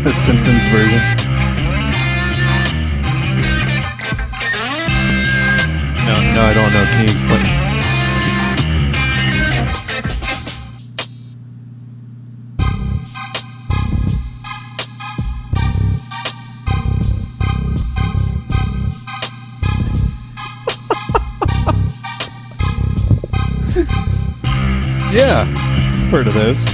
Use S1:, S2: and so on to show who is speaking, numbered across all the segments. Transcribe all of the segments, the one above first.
S1: The Simpsons version. No, I don't know. Can you explain? Yeah, I've heard of those.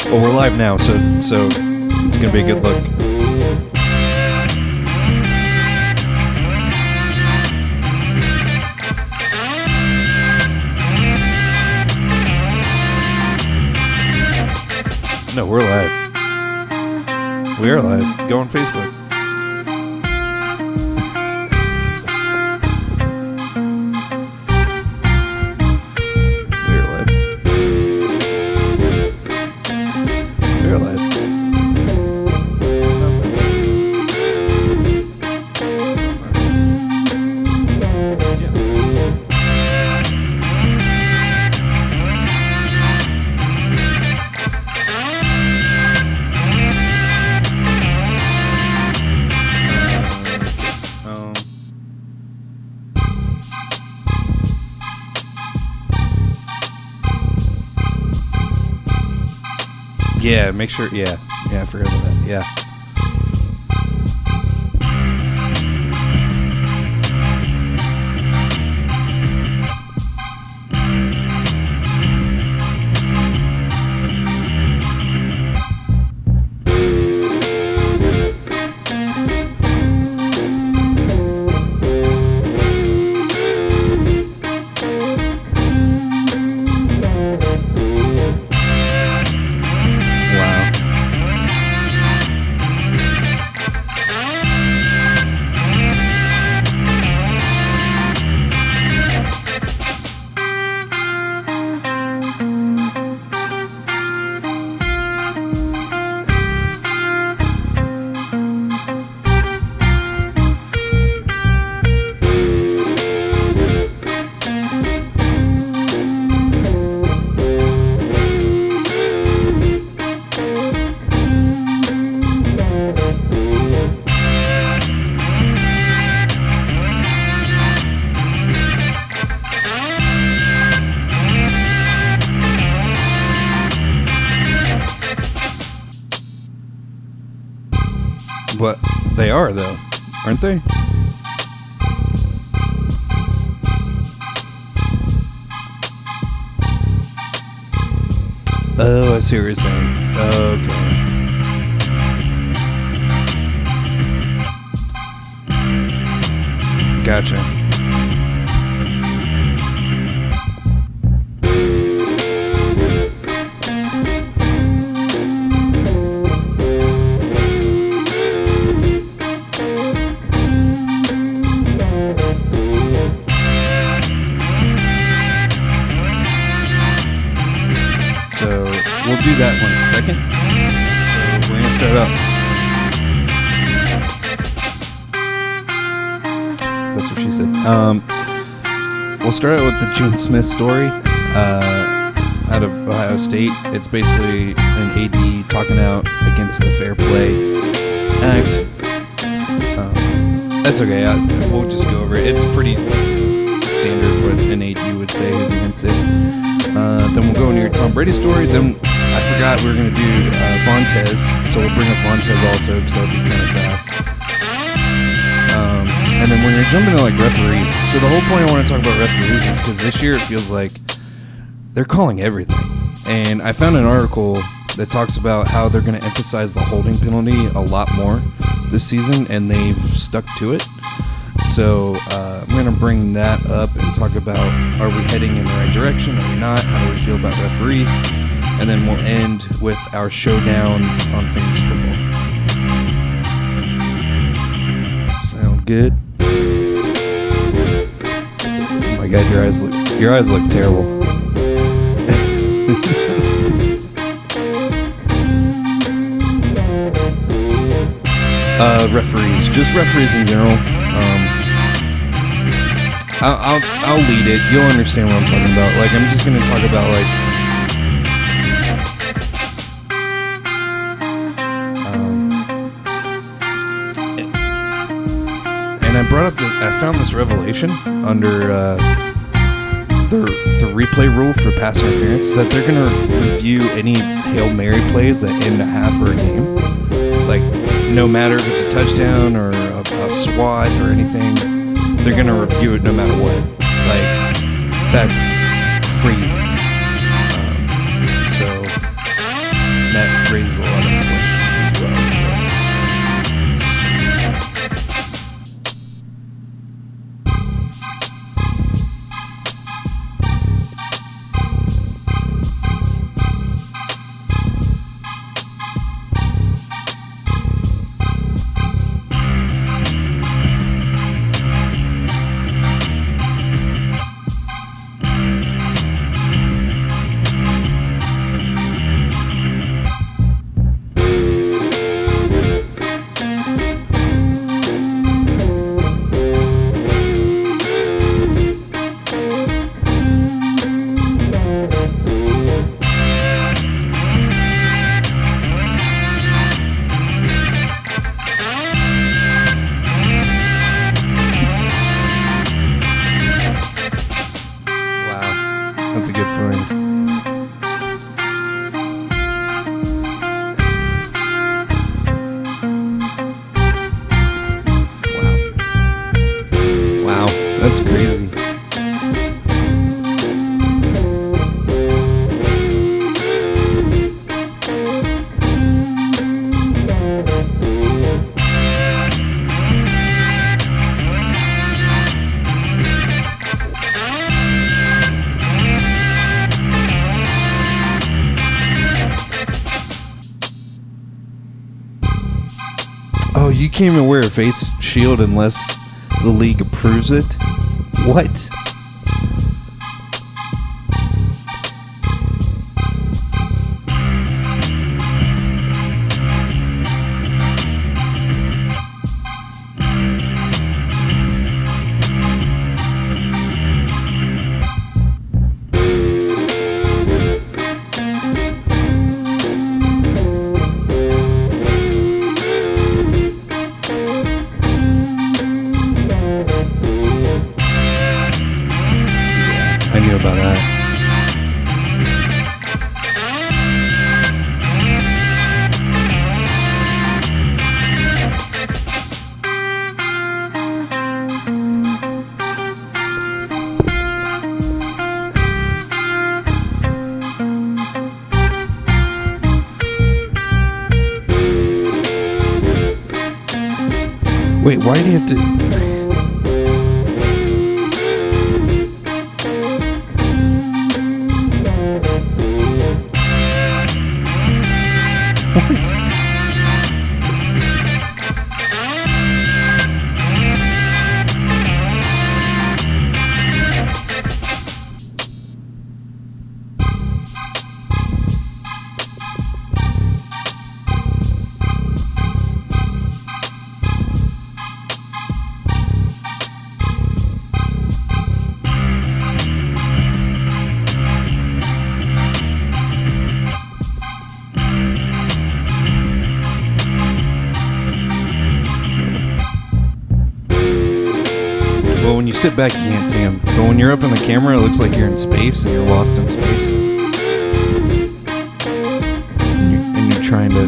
S1: Well, we're live now, so it's gonna be a good look. No, we're live. We are live. Go on Facebook. We are live. We are live. Yeah, make sure. Yeah, I forgot about that. Yeah. What they are, though, aren't they? Oh, I see what you're saying. Okay. Gotcha. We'll do that 1 second. So we're going to start up. That's what she said. We'll start out with the Gene Smith story out of Ohio State. It's basically an AD talking out against the Fair Play Act. That's okay. We'll just go over it. It's pretty standard what an AD would say, as you can see. Then we'll go into your Tom Brady story. Then I forgot we were going to do Vontaze, so we'll bring up Vontaze also because that'll be kind of fast. And then we're going to jump into like referees. So the whole point I want to talk about referees is because this year it feels like they're calling everything. And I found an article that talks about how they're going to emphasize the holding penalty a lot more this season, and they've stuck to it. So I'm going to bring that up and talk about, are we heading in the right direction? Are we not? How do we feel about referees? And then we'll end with our showdown on fantasy football. Sound good? Oh my God, your eyes look terrible. Referees, just referees in general. I'll lead it. You'll understand what I'm talking about. Like, I'm just gonna talk about like and I brought up I found this revelation under the replay rule for pass interference that they're gonna review any Hail Mary plays that end a half or a game. Like, no matter if it's a touchdown or a swat or anything, they're gonna review it no matter what. Like, that's crazy. So that raises a lot of questions as well. That's a good find. Wow, that's crazy. Oh, you can't even wear a face shield unless the league approves it? What? I knew about that. Wait, why do you have to... Well, when you sit back, you can't see them. But when you're up in the camera, it looks like you're in space and you're lost in space. And you're trying to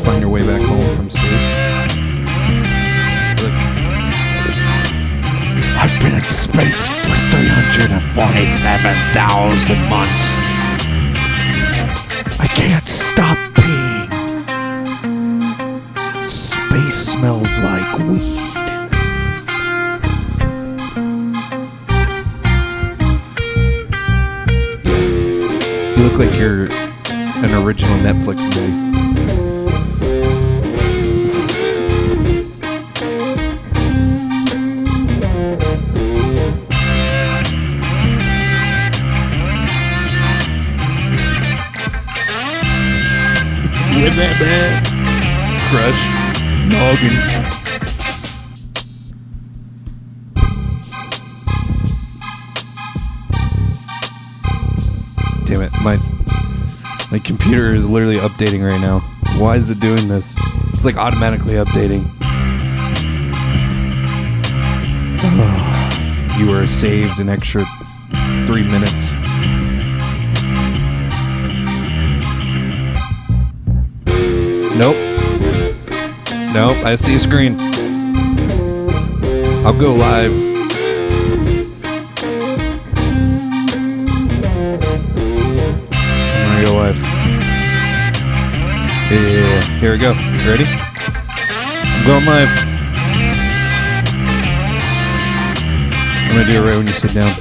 S1: find your way back home from space. Look.
S2: I've been in space for 347,000 months. I can't stop peeing. Space smells like weed.
S1: You look like you're an original Netflix movie.
S2: With that man.
S1: Crush. Noggin. Damn it, my computer is literally updating right now. Why is it doing this? It's like automatically updating. You were saved an extra 3 minutes. Nope. Nope, I see a screen. I'll go live. I'm gonna go live. Yeah, here we go. You ready? I'm going live. I'm gonna do it right when you sit down.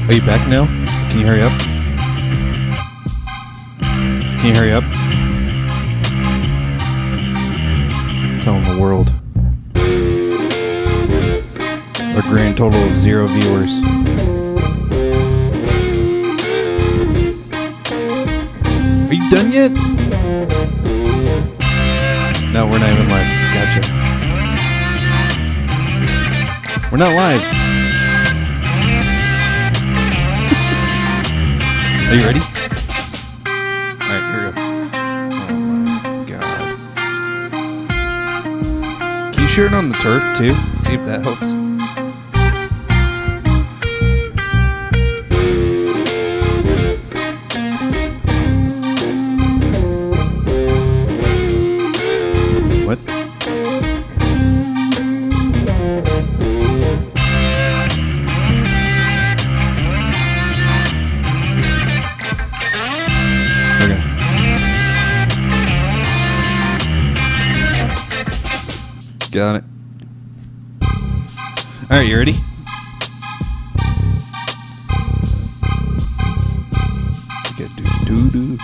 S1: Are you back now? Can you hurry up? Can you hurry up? Telling the world. A grand total of 0 viewers. Are you done yet? No, we're not even live. Gotcha. We're not live. Are you ready? Alright, here we go. Oh my god. Can you share it on the turf too? See if that helps. What? Okay. Got it. Alright, you ready? Okay, do.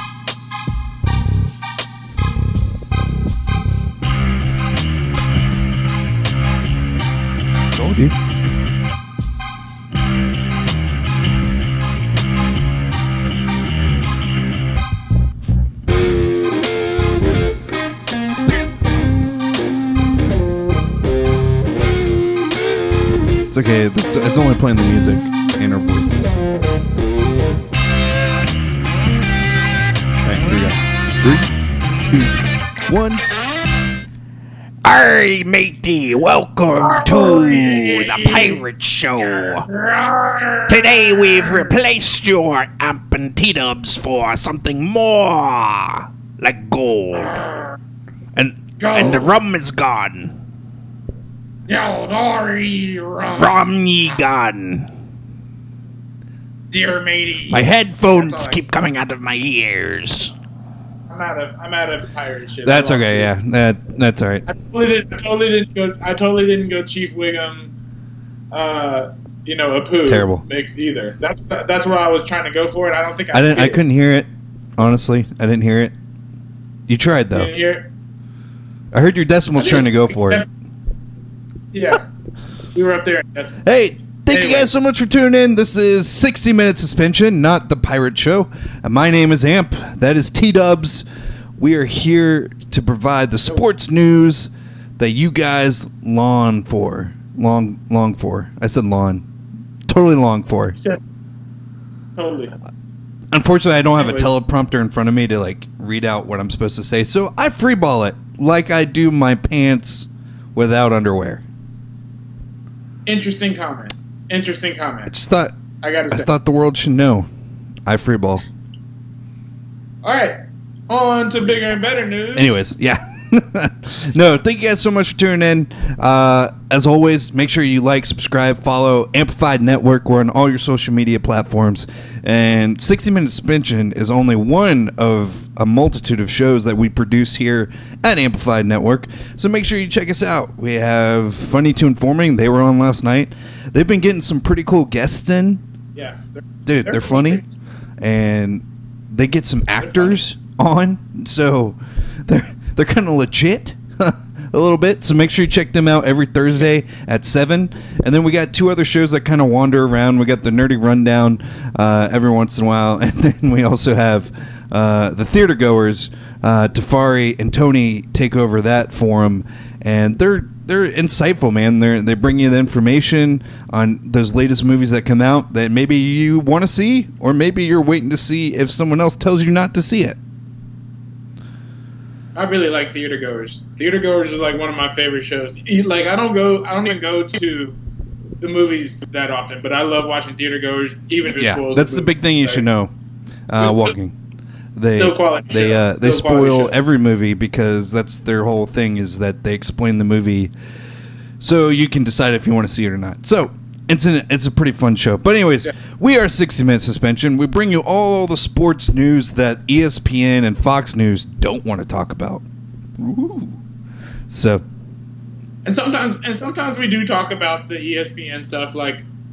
S1: Told you. It's okay, it's only playing the music and our voices. Alright, here we go. 3, 2, 1.
S2: Hey, matey, welcome to the Pirate Show. Today we've replaced your amp and TDubbs for something more like gold. And the rum is gone. Rum ye gone.
S3: Dear matey.
S2: My headphones keep coming out of my ears.
S3: I'm out of pirate shit.
S1: That's okay. Yeah, that's all right.
S3: I totally didn't go Chief Wiggum. A poo
S1: Terrible.
S3: mix either. That's where I was trying to go for it. I don't think
S1: I couldn't hear it. Honestly, I didn't hear it. You tried though.
S3: You didn't hear it?
S1: I heard your decimals trying to go for it.
S3: Yeah, we were up there.
S1: Hey, thank you guys so much for tuning in. This is 60 Minute Suspension, not the Pirate Show. And my name is Amp. That is T-Dubs. We are here to provide the sports news that you guys long for. Long for. I said long. Totally long for.
S3: Totally.
S1: Unfortunately, I don't have a teleprompter in front of me to read out what I'm supposed to say, so I freeball it like I do my pants without underwear.
S3: Interesting comment.
S1: I just thought I thought the world should know. I freeball.
S3: All right, on to bigger and better news.
S1: Anyways, yeah. No, thank you guys so much for tuning in. As always, make sure you like, subscribe, follow Amplified Network. We're on all your social media platforms. And 60 Minute Suspension is only one of a multitude of shows that we produce here at Amplified Network. So make sure you check us out. We have Funny to Informing. They were on last night. They've been getting some pretty cool guests in.
S3: Yeah.
S1: They're funny. And they get some actors on. So they're kind of legit a little bit, so make sure you check them out every Thursday at 7. And then we got 2 other shows that kind of wander around. We got the Nerdy Rundown every once in a while, and then we also have the Theater Goers. Tafari and Tony take over that forum, and they're insightful, man. They bring you the information on those latest movies that come out that maybe you want to see, or maybe you're waiting to see if someone else tells you not to see it.
S3: I really like Theater Goers. Theater Goers is one of my favorite shows. I don't even go to the movies that often, but I love watching Theater Goers, even if it spoils.
S1: That's the big thing you should know. Walking,
S3: still quality.
S1: They spoil every movie because that's their whole thing, is that they explain the movie so you can decide if you want to see it or not. So it's a pretty fun show. But anyways, we are 60 Minute Suspension. We bring you all the sports news that ESPN and Fox News don't want to talk about. Ooh. So,
S3: and sometimes we do talk about the ESPN stuff.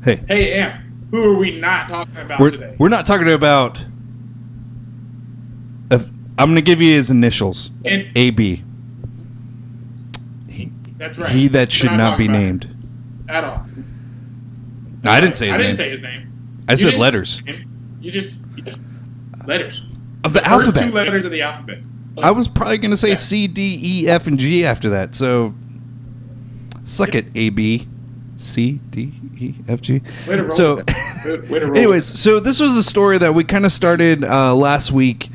S3: Hey, Amp, who are we not talking about today?
S1: We're not talking about. I'm going to give you his initials. AB.
S3: That's right.
S1: He that should not be named
S3: at all.
S1: No, I didn't say his name.
S3: I didn't say his name.
S1: I said letters.
S3: You just letters.
S1: Of the alphabet.
S3: 2 letters of the alphabet.
S1: I was probably going to say C, D, E, F, and G after that. So, suck it, A, B, C, D, E, F, G.
S3: Way to roll.
S1: So, anyways, so this was a story that we kind of started last week.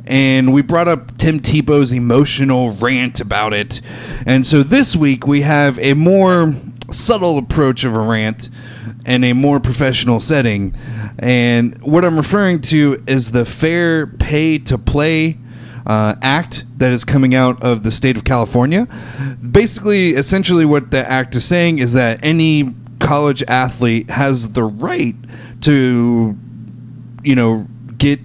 S1: And we brought up Tim Tebow's emotional rant about it. And so this week we have a more subtle approach of a rant in a more professional setting. And what I'm referring to is the Fair Pay to Play Act that is coming out of the state of California. Basically, essentially what the act is saying is that any college athlete has the right to, get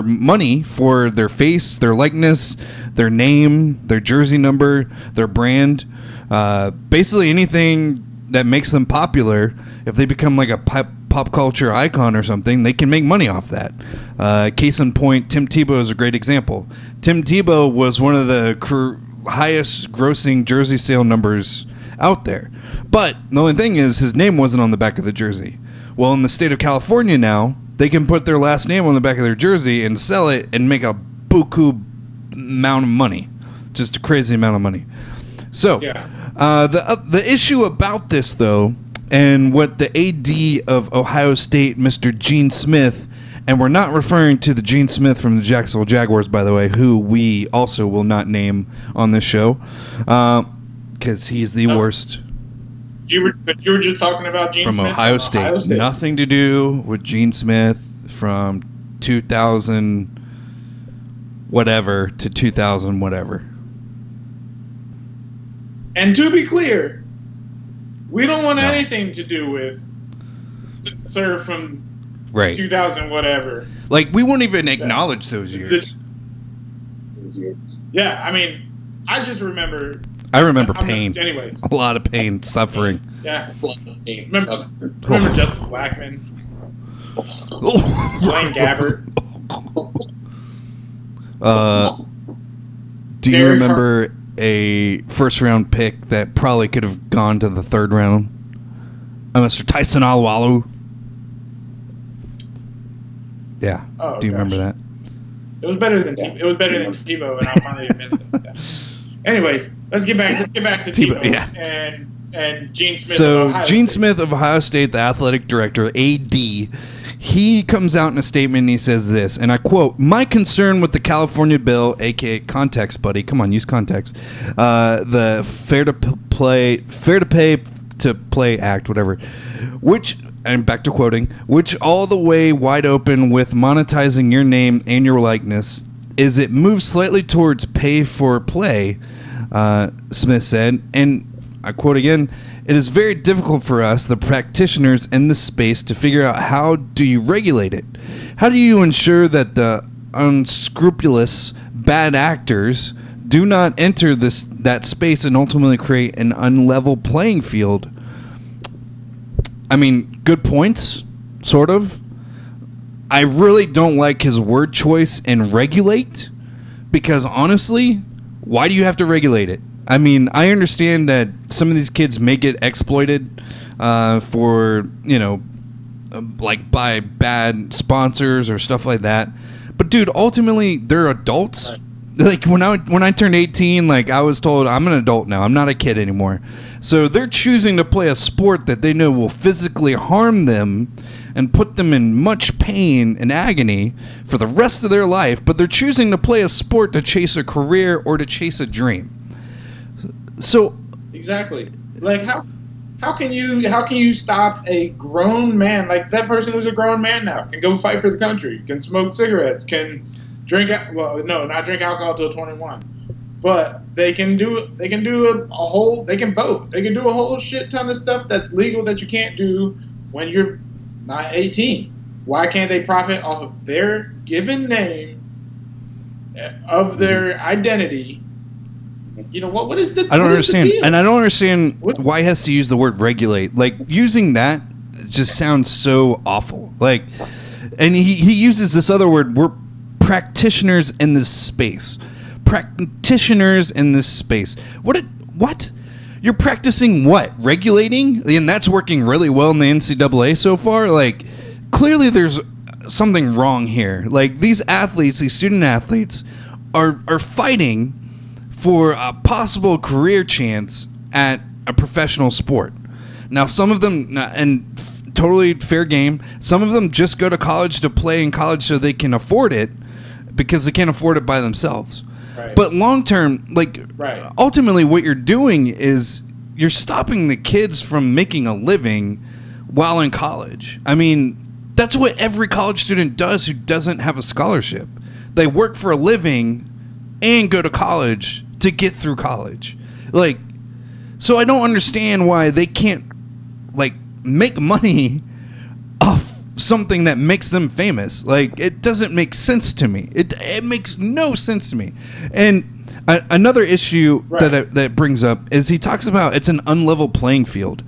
S1: money for their face, their likeness, their name, their jersey number, their brand, basically anything that makes them popular. If they become a pop culture icon or something, they can make money off that. Case in point, Tim Tebow is a great example. Tim Tebow was one of the highest grossing jersey sale numbers out there, but the only thing is his name wasn't on the back of the jersey. Well, in the state of California now, they can put their last name on the back of their jersey and sell it and make a buku amount of money. Just a crazy amount of money. So, the issue about this, though, and what the AD of Ohio State, Mr. Gene Smith, And we're not referring to the Gene Smith from the Jacksonville Jaguars, by the way, who we also will not name on this show, because he's the worst.
S3: You were just talking about Gene
S1: From
S3: Smith
S1: Ohio State. Nothing to do with Gene Smith from 2000 whatever to 2000 whatever.
S3: And to be clear, we don't want anything to do with Sir from 2000 whatever.
S1: Like, we won't even acknowledge those years.
S3: Yeah, I mean, I just remember...
S1: I remember pain.
S3: Anyways.
S1: A lot of pain, suffering.
S3: Yeah. Remember Justin Blackman? Blaine Gabbert?
S1: Do you remember a first-round pick that probably could have gone to the third round? Mr. Tyson Alualu? Yeah.
S3: Oh,
S1: do you remember that?
S3: It was better than Tebow, and I'll finally admit that. Anyways, let's get back to Tebow and Gene Smith.
S1: So
S3: of Ohio
S1: Gene
S3: State.
S1: Smith of Ohio State, the athletic director, AD, he comes out in a statement and he says this, and I quote, "My concern with the California bill, aka context, buddy, come on, use context, the Fair to Pay to Play Act, whatever, which." And back to quoting, which all the way wide open with monetizing your name and your likeness, is it moves slightly towards pay for play, Smith said. And I quote again, "It is very difficult for us, the practitioners in this space, to figure out how do you regulate it? How do you ensure that the unscrupulous bad actors do not enter that space and ultimately create an unlevel playing field?" I mean, good points, sort of. I really don't like his word choice in regulate, because honestly, why do you have to regulate it? I mean, I understand that some of these kids may get exploited for, like by bad sponsors or stuff like that. But dude, ultimately, they're adults. Right. Like when I turned 18, like I was told I'm an adult now. I'm not a kid anymore. So they're choosing to play a sport that they know will physically harm them and put them in much pain and agony for the rest of their life, but they're choosing to play a sport to chase a career or to chase a dream. So
S3: exactly. Like how can you stop a grown man, like that person who's a grown man now, can go fight for the country, can smoke cigarettes, can not drink alcohol till 21, but they can do they can vote, they can do a whole shit ton of stuff that's legal that you can't do when you're not 18. Why can't they profit off of their given name, of their identity? You know what is the?
S1: I don't understand, and I don't understand why he has to use the word regulate. Like, using that just sounds so awful. Like, and he uses this other word. We're practitioners in this space. Practitioners in this space. What? You're practicing what? Regulating? And that's working really well in the NCAA so far? Like, clearly there's something wrong here. Like, these athletes, these student athletes, are fighting for a possible career chance at a professional sport. Now, some of them, and totally fair game, some of them just go to college to play in college so they can afford it, because they can't afford it by themselves. Right. But long term, ultimately what you're doing is you're stopping the kids from making a living while in college. I mean, that's what every college student does who doesn't have a scholarship. They work for a living and go to college to get through college. Like, so I don't understand why they can't, like, make money off something that makes them famous. Like, it doesn't make sense to me. It makes no sense to me. And another issue that brings up is he talks about it's an unlevel playing field.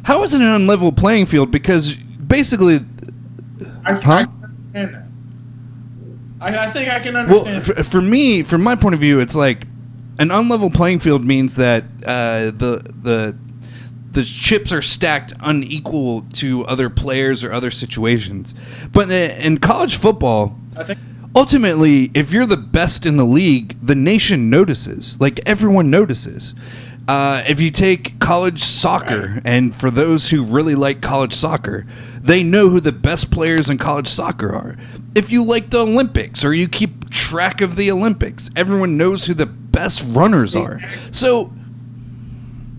S1: How is it an unlevel playing field? Because basically,
S3: I can understand that. I think I can understand.
S1: Well, for me, from my point of view, it's like an unlevel playing field means that the chips are stacked unequal to other players or other situations. But in college football,
S3: I think
S1: ultimately, if you're the best in the league, the nation notices. Like, everyone notices. If you take college soccer, and for those who really like college soccer, They know who the best players in college soccer are. If you like the Olympics or you keep track of the Olympics, everyone knows who the best runners are. So,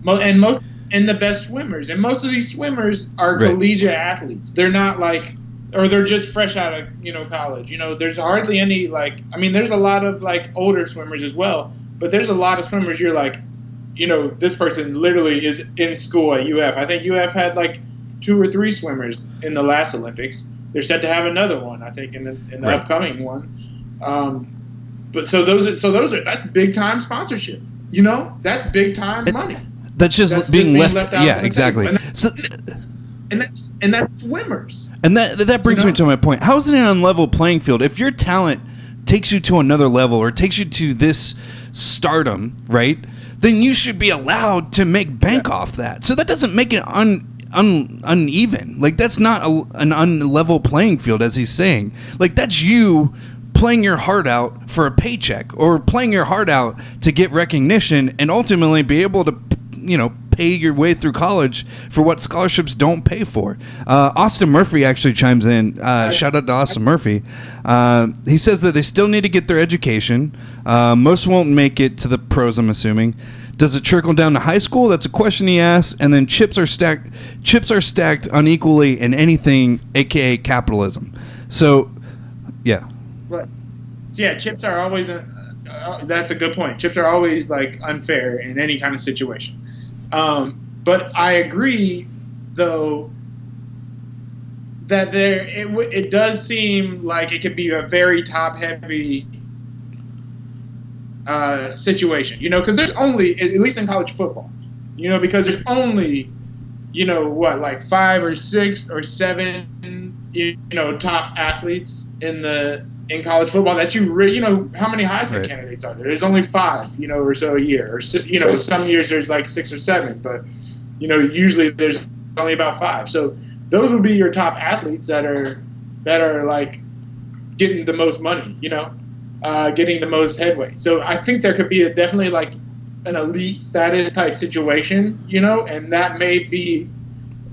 S3: and the best swimmers, and most of these swimmers are collegiate athletes. They're not like, or they're just fresh out of college. There's hardly any there's a lot of older swimmers as well, but there's a lot of swimmers you're like, this person literally is in school at UF. I think UF had 2 or 3 swimmers in the last Olympics. They're set to have another one, I think, in the upcoming one. But that's big time sponsorship. That's big time money.
S1: That's just being left out. Yeah, exactly.
S3: And that's swimmers.
S1: And that brings me to my point. How is it an unlevel playing field? If your talent takes you to another level or takes you to this stardom, right? Then you should be allowed to make bank off that. So that doesn't make it uneven. That's not an unlevel playing field, as he's saying. That's you playing your heart out for a paycheck or playing your heart out to get recognition and ultimately be able to, pay your way through college for what scholarships don't pay for. Austin Murphy actually chimes in. Shout out to Austin Murphy. He says that they still need to get their education. Most won't make it to the pros, I'm assuming. Does it trickle down to high school? That's a question he asks. And then chips are stacked unequally in anything, aka capitalism. So, yeah.
S3: Right. Yeah, chips are always. That's a good point. Chips are always unfair in any kind of situation. But I agree, though, that it does seem like it could be a very top-heavy situation, because there's only, at least in college football, because there's only, 5 or 6 or 7, top athletes in college football that how many Heisman candidates are there? There's only 5, or so a year, or some years there's 6 or 7, but usually there's only about 5. So those would be your top athletes that are getting the most money, getting the most headway. So I think there could be definitely an elite status type situation, and that may be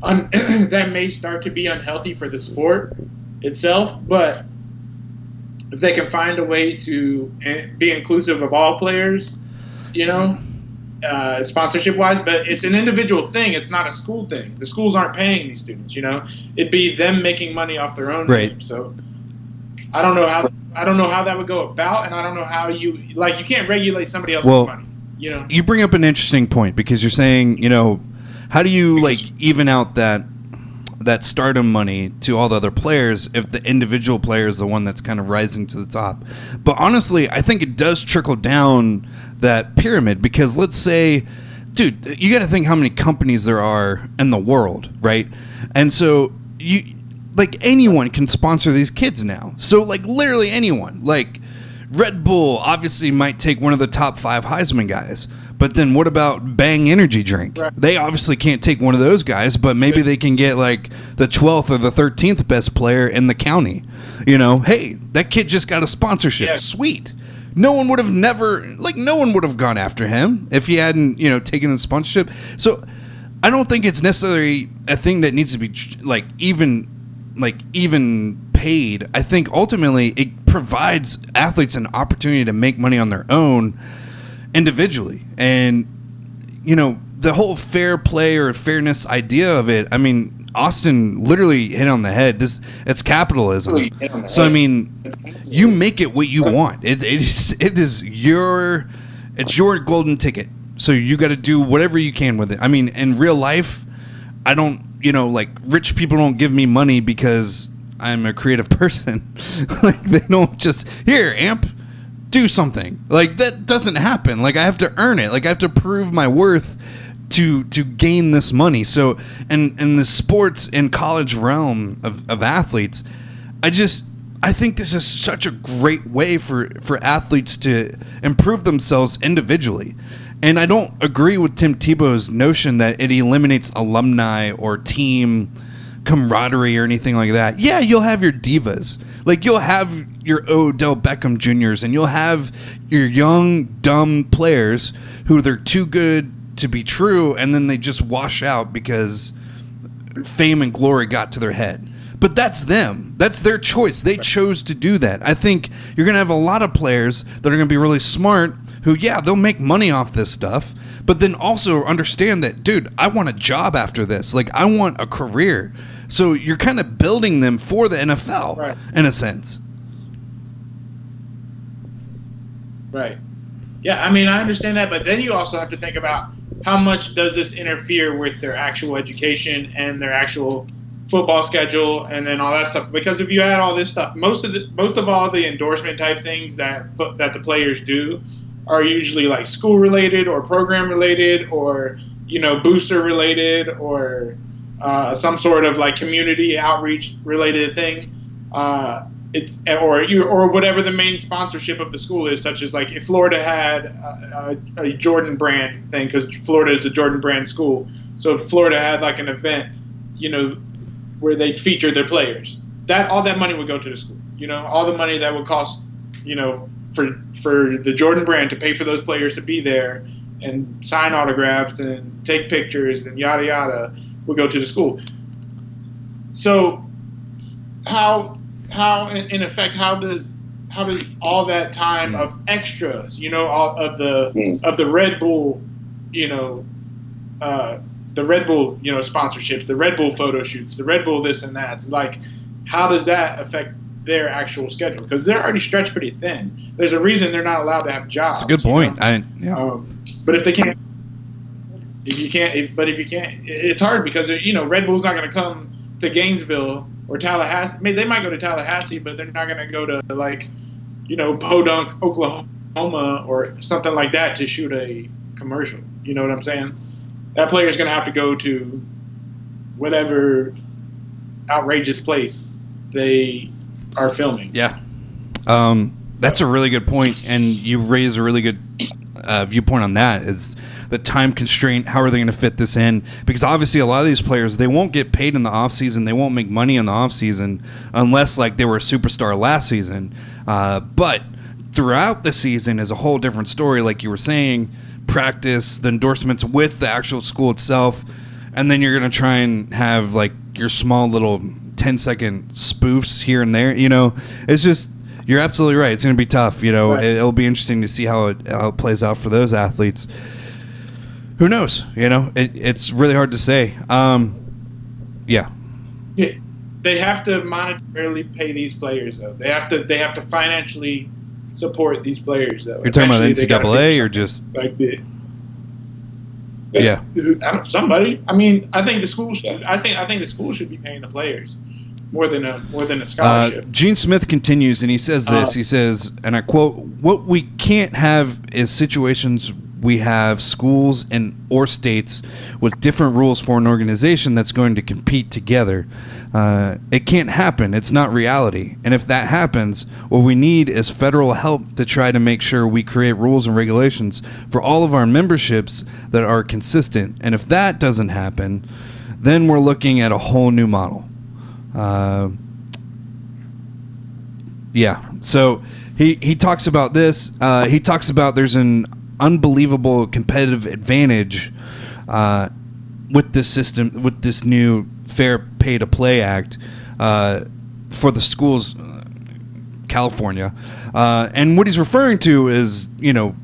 S3: that may start to be unhealthy for the sport itself, but if they can find a way to be inclusive of all players, sponsorship wise, but it's an individual thing. It's not a school thing. The schools aren't paying these students, it'd be them making money off their own name. So I don't know how that would go about, and I don't know how you can't regulate somebody else's money.
S1: You bring up an interesting point because you're saying, how do you even out that stardom money to all the other players if the individual player is the one that's kind of rising to the top? But honestly, I think it does trickle down that pyramid because let's say, dude, you got to think how many companies there are in the world, right? And so anyone can sponsor these kids now. So literally anyone. Red Bull obviously might take one of the top 5 Heisman guys. But then what about Bang Energy Drink? Right. They obviously can't take one of those guys, but maybe they can get the 12th or the 13th best player in the county. Hey, that kid just got a sponsorship. Yeah. Sweet. No one would have gone after him if he hadn't, taken the sponsorship. So I don't think it's necessarily a thing that needs to be even paid. I think ultimately it provides athletes an opportunity to make money on their own individually. And the whole fair play or fairness idea of it, I mean, Austin literally hit on the head. It's capitalism. So I mean, you make it what you want. It is your golden ticket. So you got to do whatever you can with it. I mean, in real life, I don't, rich people don't give me money because I'm a creative person. They don't just, here, Amp, do something. That doesn't happen. I have to earn it. I have to prove my worth to gain this money. So in the sports and college realm of athletes, I think this is such a great way for athletes to improve themselves individually. And I don't agree with Tim Tebow's notion that it eliminates alumni or team camaraderie or anything like that. Yeah, you'll have your divas. You'll have your Odell Beckham Juniors, and you'll have your young, dumb players who they're too good to be true, and then they just wash out because fame and glory got to their head. But that's them. That's their choice. They chose to do that. I think you're going to have a lot of players that are going to be really smart who, yeah, they'll make money off this stuff, but then also understand that, dude, I want a job after this. Like, I want a career. So you're kind of building them for the NFL,
S3: right,
S1: in a sense.
S3: Right. Yeah, I mean, I understand that, but then you also have to think about how much does this interfere with their actual education and their actual football schedule and then all that stuff. Because if you add all this stuff, most of all the endorsement type things that the players do are usually like school related or program related or, you know, booster related or some sort of like community outreach related thing. Or whatever the main sponsorship of the school is, such as like if Florida had a Jordan brand thing, because Florida is a Jordan brand school. So if Florida had like an event, you know, where they feature their players, that all that money would go to the school. You know, all the money that would cost, you know, for the Jordan brand to pay for those players to be there and sign autographs and take pictures and yada yada would go to the school. So how in effect how does all that time of extras, you know, all of the Red Bull, you know, the Red Bull, you know, sponsorships, the Red Bull photo shoots, the Red Bull this and that. It's like, how does that affect their actual schedule? Because they're already stretched pretty thin. There's a reason they're not allowed to have jobs.
S1: That's a good point.
S3: But if you can't, it's hard because, you know, Red Bull's not going to come to Gainesville or Tallahassee. I mean, they might go to Tallahassee, but they're not going to go to, like, you know, Podunk, Oklahoma or something like that to shoot a commercial. You know what I'm saying? That player's going to have to go to whatever outrageous place they are filming.
S1: Yeah. That's a really good point, and you raise a really good viewpoint on that, is the time constraint. How are they going to fit this in? Because obviously a lot of these players, they won't get paid in the offseason. They won't make money in the offseason unless, like, they were a superstar last season. But throughout the season is a whole different story, like you were saying. Practice, the endorsements with the actual school itself, and then you're going to try and have, like, your small little 10-second spoofs here and there. You know, it's just, you're absolutely right. It's going to be tough. You know,
S3: right.
S1: It'll be interesting to see how it plays out for those athletes. Who knows? You know, it's really hard to say. Yeah.
S3: They have to monetarily pay these players, though. They have to financially support these players, though.
S1: You're talking about NCAA or just
S3: like somebody? I mean, I think the school should. I think the school should be paying the players more than a scholarship.
S1: Gene Smith continues, and he says this. He says, and I quote, "What we can't have is situations we have schools and or states with different rules for an organization that's going to compete together. It can't happen. It's not reality. And if that happens, what we need is federal help to try to make sure we create rules and regulations for all of our memberships that are consistent. And if that doesn't happen, then we're looking at a whole new model." Yeah. So he talks about this. He talks about there's an unbelievable competitive advantage with this system, with this new Fair Pay to Play Act for the schools, California. And what he's referring to is, you know,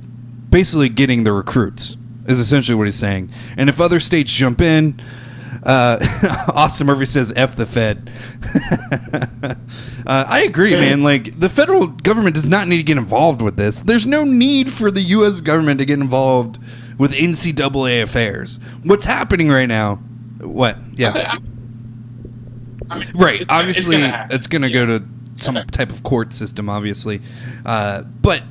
S1: basically getting the recruits is essentially what he's saying. And if other states jump in, Austin Murphy says F the Fed. I agree, man. Like, the federal government does not need to get involved with this. There's no need for the U.S. government to get involved with NCAA affairs. What's happening right now? What? Yeah.
S3: I mean,
S1: right. Obviously, it's going to go to some
S3: Okay.
S1: type of court system, obviously. But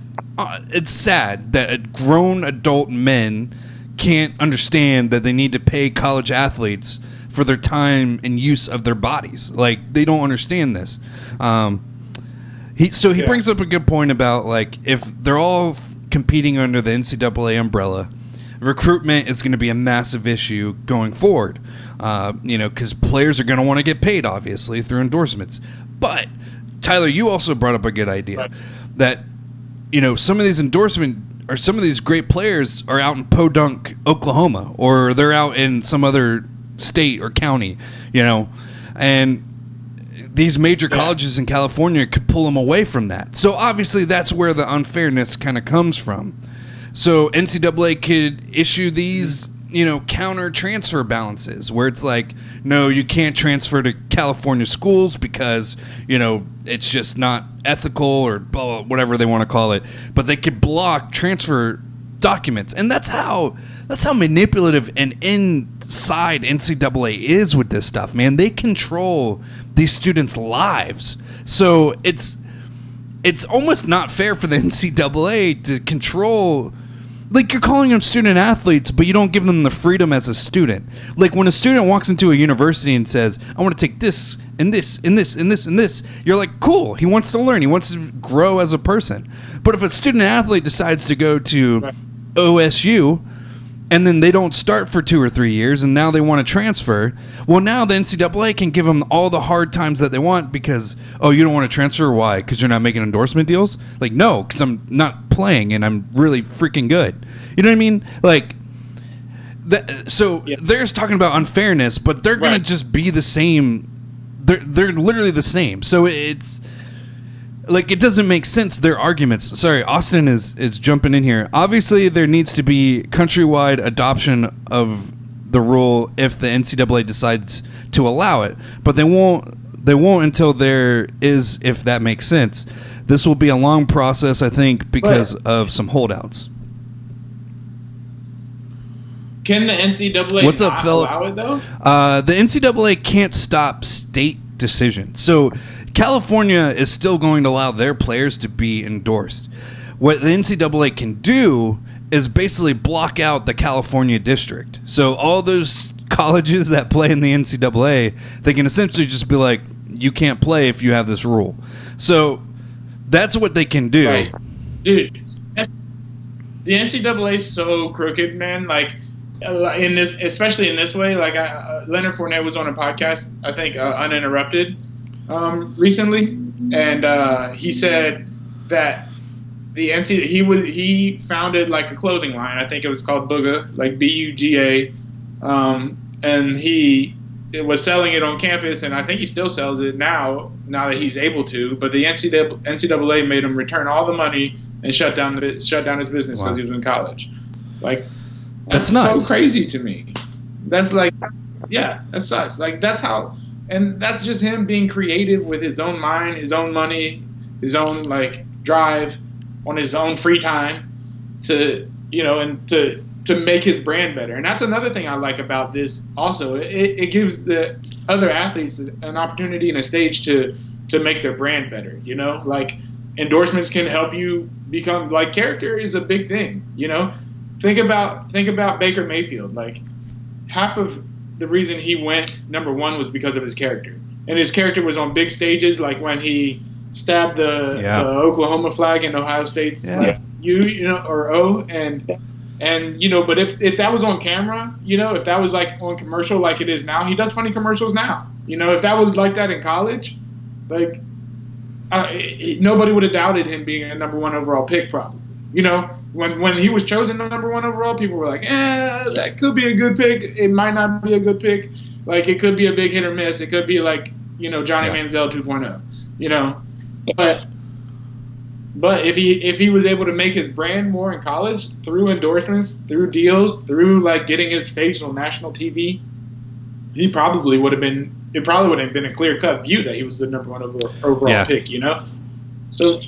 S1: it's sad that grown adult men can't understand that they need to pay college athletes for their time and use of their bodies. Like, they don't understand this. He brings up a good point about, like, if they're all competing under the NCAA umbrella, recruitment is going to be a massive issue going forward. You know, because players are going to want to get paid, obviously, through endorsements. But Tyler, you also brought up a good idea, right, that, you know, some of these or some of these great players are out in Podunk, Oklahoma, or they're out in some other state or county, you know, and these major colleges in California could pull them away from that. So obviously that's where the unfairness kind of comes from. So NCAA could issue these, you know, counter transfer balances where it's like, no, you can't transfer to California schools because, you know, it's just not ethical or blah, whatever they want to call it. But they could block transfer documents, and that's how manipulative and inside NCAA is with this stuff, man. They control these students' lives, so it's almost not fair for the NCAA to control. Like, you're calling them student athletes, but you don't give them the freedom as a student. Like, when a student walks into a university and says, I want to take this and this and this and this and this, you're like, cool, he wants to learn, he wants to grow as a person. But if a student athlete decides to go to OSU and then they don't start for 2 or 3 years and now they want to transfer, well, now the NCAA can give them all the hard times that they want because, oh, you don't want to transfer? Why? Because you're not making endorsement deals? Like, no, because I'm not playing and I'm really freaking good. You know what I mean? Like, they're just talking about unfairness, but they're going to just be the same. They're literally the same. So it's like, it doesn't make sense, their arguments. Sorry, Austin is jumping in here. Obviously, there needs to be countrywide adoption of the rule if the NCAA decides to allow it, but they won't until there is, if that makes sense. This will be a long process, I think, because of some holdouts.
S3: Can the NCAA
S1: What's up,
S3: not
S1: Philip?
S3: allow it, though?
S1: The NCAA can't stop state decisions. So California is still going to allow their players to be endorsed. What the NCAA can do is basically block out the California district. So all those colleges that play in the NCAA, they can essentially just be like, you can't play if you have this rule. So that's what they can do.
S3: Right. Dude, the NCAA is so crooked, man. Like, in this, especially in this way, like Leonard Fournette was on a podcast, I think Uninterrupted, recently, and he said that the he founded like a clothing line. I think it was called Booga, like Buga, and he was selling it on campus, and I think he still sells it now that he's able to. But the NCAA made him return all the money and shut down his business because he was in college. Like, that's nuts. So crazy to me. That's like, yeah, that sucks. Like, that's how, and that's just him being creative with his own mind, his own money, his own like drive on his own free time to, you know, and to make his brand better. And that's another thing I like about this also. It gives the other athletes an opportunity and a stage to make their brand better, you know? Like, endorsements can help you become, like, character is a big thing, you know? Think about Baker Mayfield. Like, half of the reason he went number one was because of his character. And his character was on big stages, like when he stabbed the Oklahoma flag in Ohio State's U, or O, and you know, but if that was on camera, you know, if that was like on commercial like it is now, he does funny commercials now. You know, if that was like that in college, like nobody would have doubted him being a number one overall pick probably. You know, when he was chosen the number one overall, people were like, that could be a good pick. It might not be a good pick. Like, it could be a big hit or miss. It could be like, you know, Johnny Manziel 2.0, you know. But if he was able to make his brand more in college through endorsements, through deals, through like getting his face on national TV, it probably would have been a clear-cut view that he was the number one overall pick, you know. So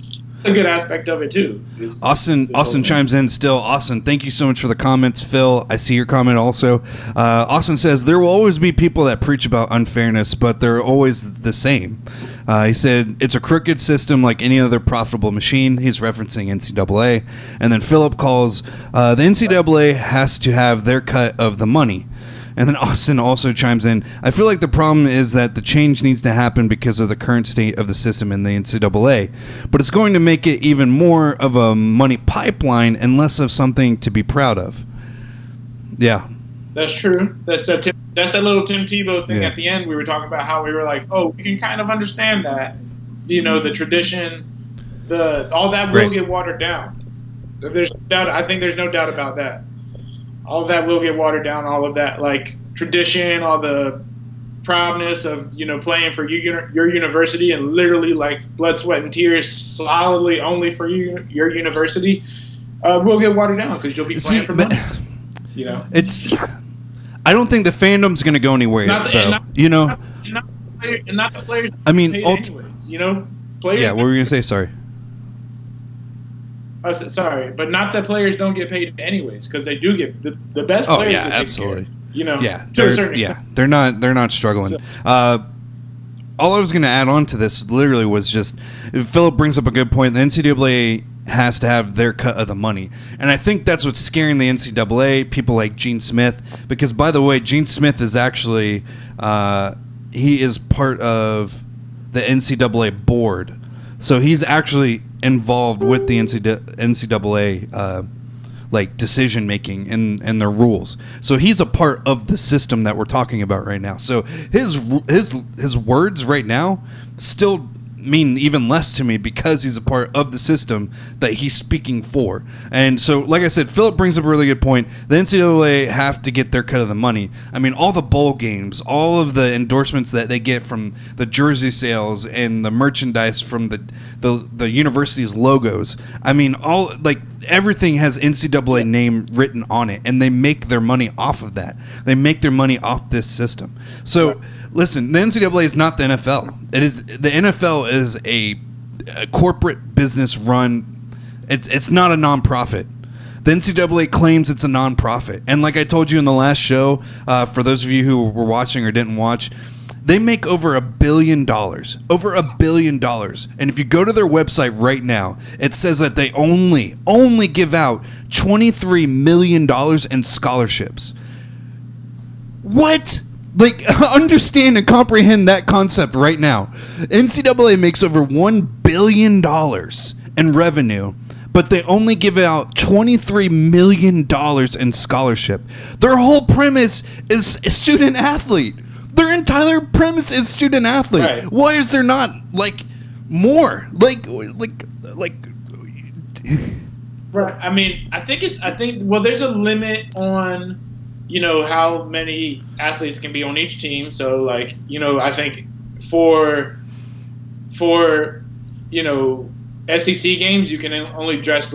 S3: a good aspect of it too.
S1: Austin chimes in still. Austin, thank you so much for the comments. Phil, I see your comment also. Austin says there will always be people that preach about unfairness, but they're always the same. He said it's a crooked system like any other profitable machine. He's referencing NCAA. And then Philip calls the NCAA has to have their cut of the money. And then Austin also chimes in, I feel like the problem is that the change needs to happen because of the current state of the system in the NCAA. But it's going to make it even more of a money pipeline and less of something to be proud of. Yeah.
S3: That's true. That's that little Tim Tebow thing at the end. We were talking about how we were like, oh, we can kind of understand that. You know, the tradition, all that will get watered down. I think there's no doubt about that. All of that will get watered down. All of that, like, tradition, all the proudness of playing for your university, and literally like blood, sweat, and tears, solidly only for your university, will get watered down because you'll be playing for money.
S1: It's. I don't think the fandom's going to go anywhere. Not the
S3: players.
S1: I mean,
S3: anyways, players.
S1: Yeah, what were you going to say? Sorry.
S3: Sorry, but not that players don't get paid anyways, because they do get the best players.
S1: Oh yeah, absolutely.
S3: To a certain extent.
S1: They're not struggling. So, all I was going to add on to this literally was just Philip brings up a good point. The NCAA has to have their cut of the money, and I think that's what's scaring the NCAA. People like Gene Smith, because by the way, Gene Smith is actually he is part of the NCAA board, so he's actually involved with the NCAA like decision making and their rules. So he's a part of the system that we're talking about right now. So his words right now still mean even less to me because he's a part of the system that he's speaking for. And so, like I said, Philip brings up a really good point. The NCAA have to get their cut of the money. I mean, all the bowl games, all of the endorsements that they get from the jersey sales and the merchandise from the university's logos. I mean, everything has NCAA name written on it, and they make their money off of that. They make their money off this system. So listen, the NCAA is not the NFL. The NFL is a corporate business run. It's not a nonprofit. The NCAA claims it's a nonprofit, and like I told you in the last show, for those of you who were watching or didn't watch, they make over $1 billion. Over $1 billion. And if you go to their website right now, it says that they only give out $23 million in scholarships. What? Like, understand and comprehend that concept right now. NCAA makes over $1 billion in revenue, but they only give out $23 million in scholarship. Their whole premise is student athlete. Their entire premise is student athlete. Right. Why is there not more? Like
S3: Right. I mean, I think well, there's a limit on how many athletes can be on each team. So I think for SEC games, you can only dress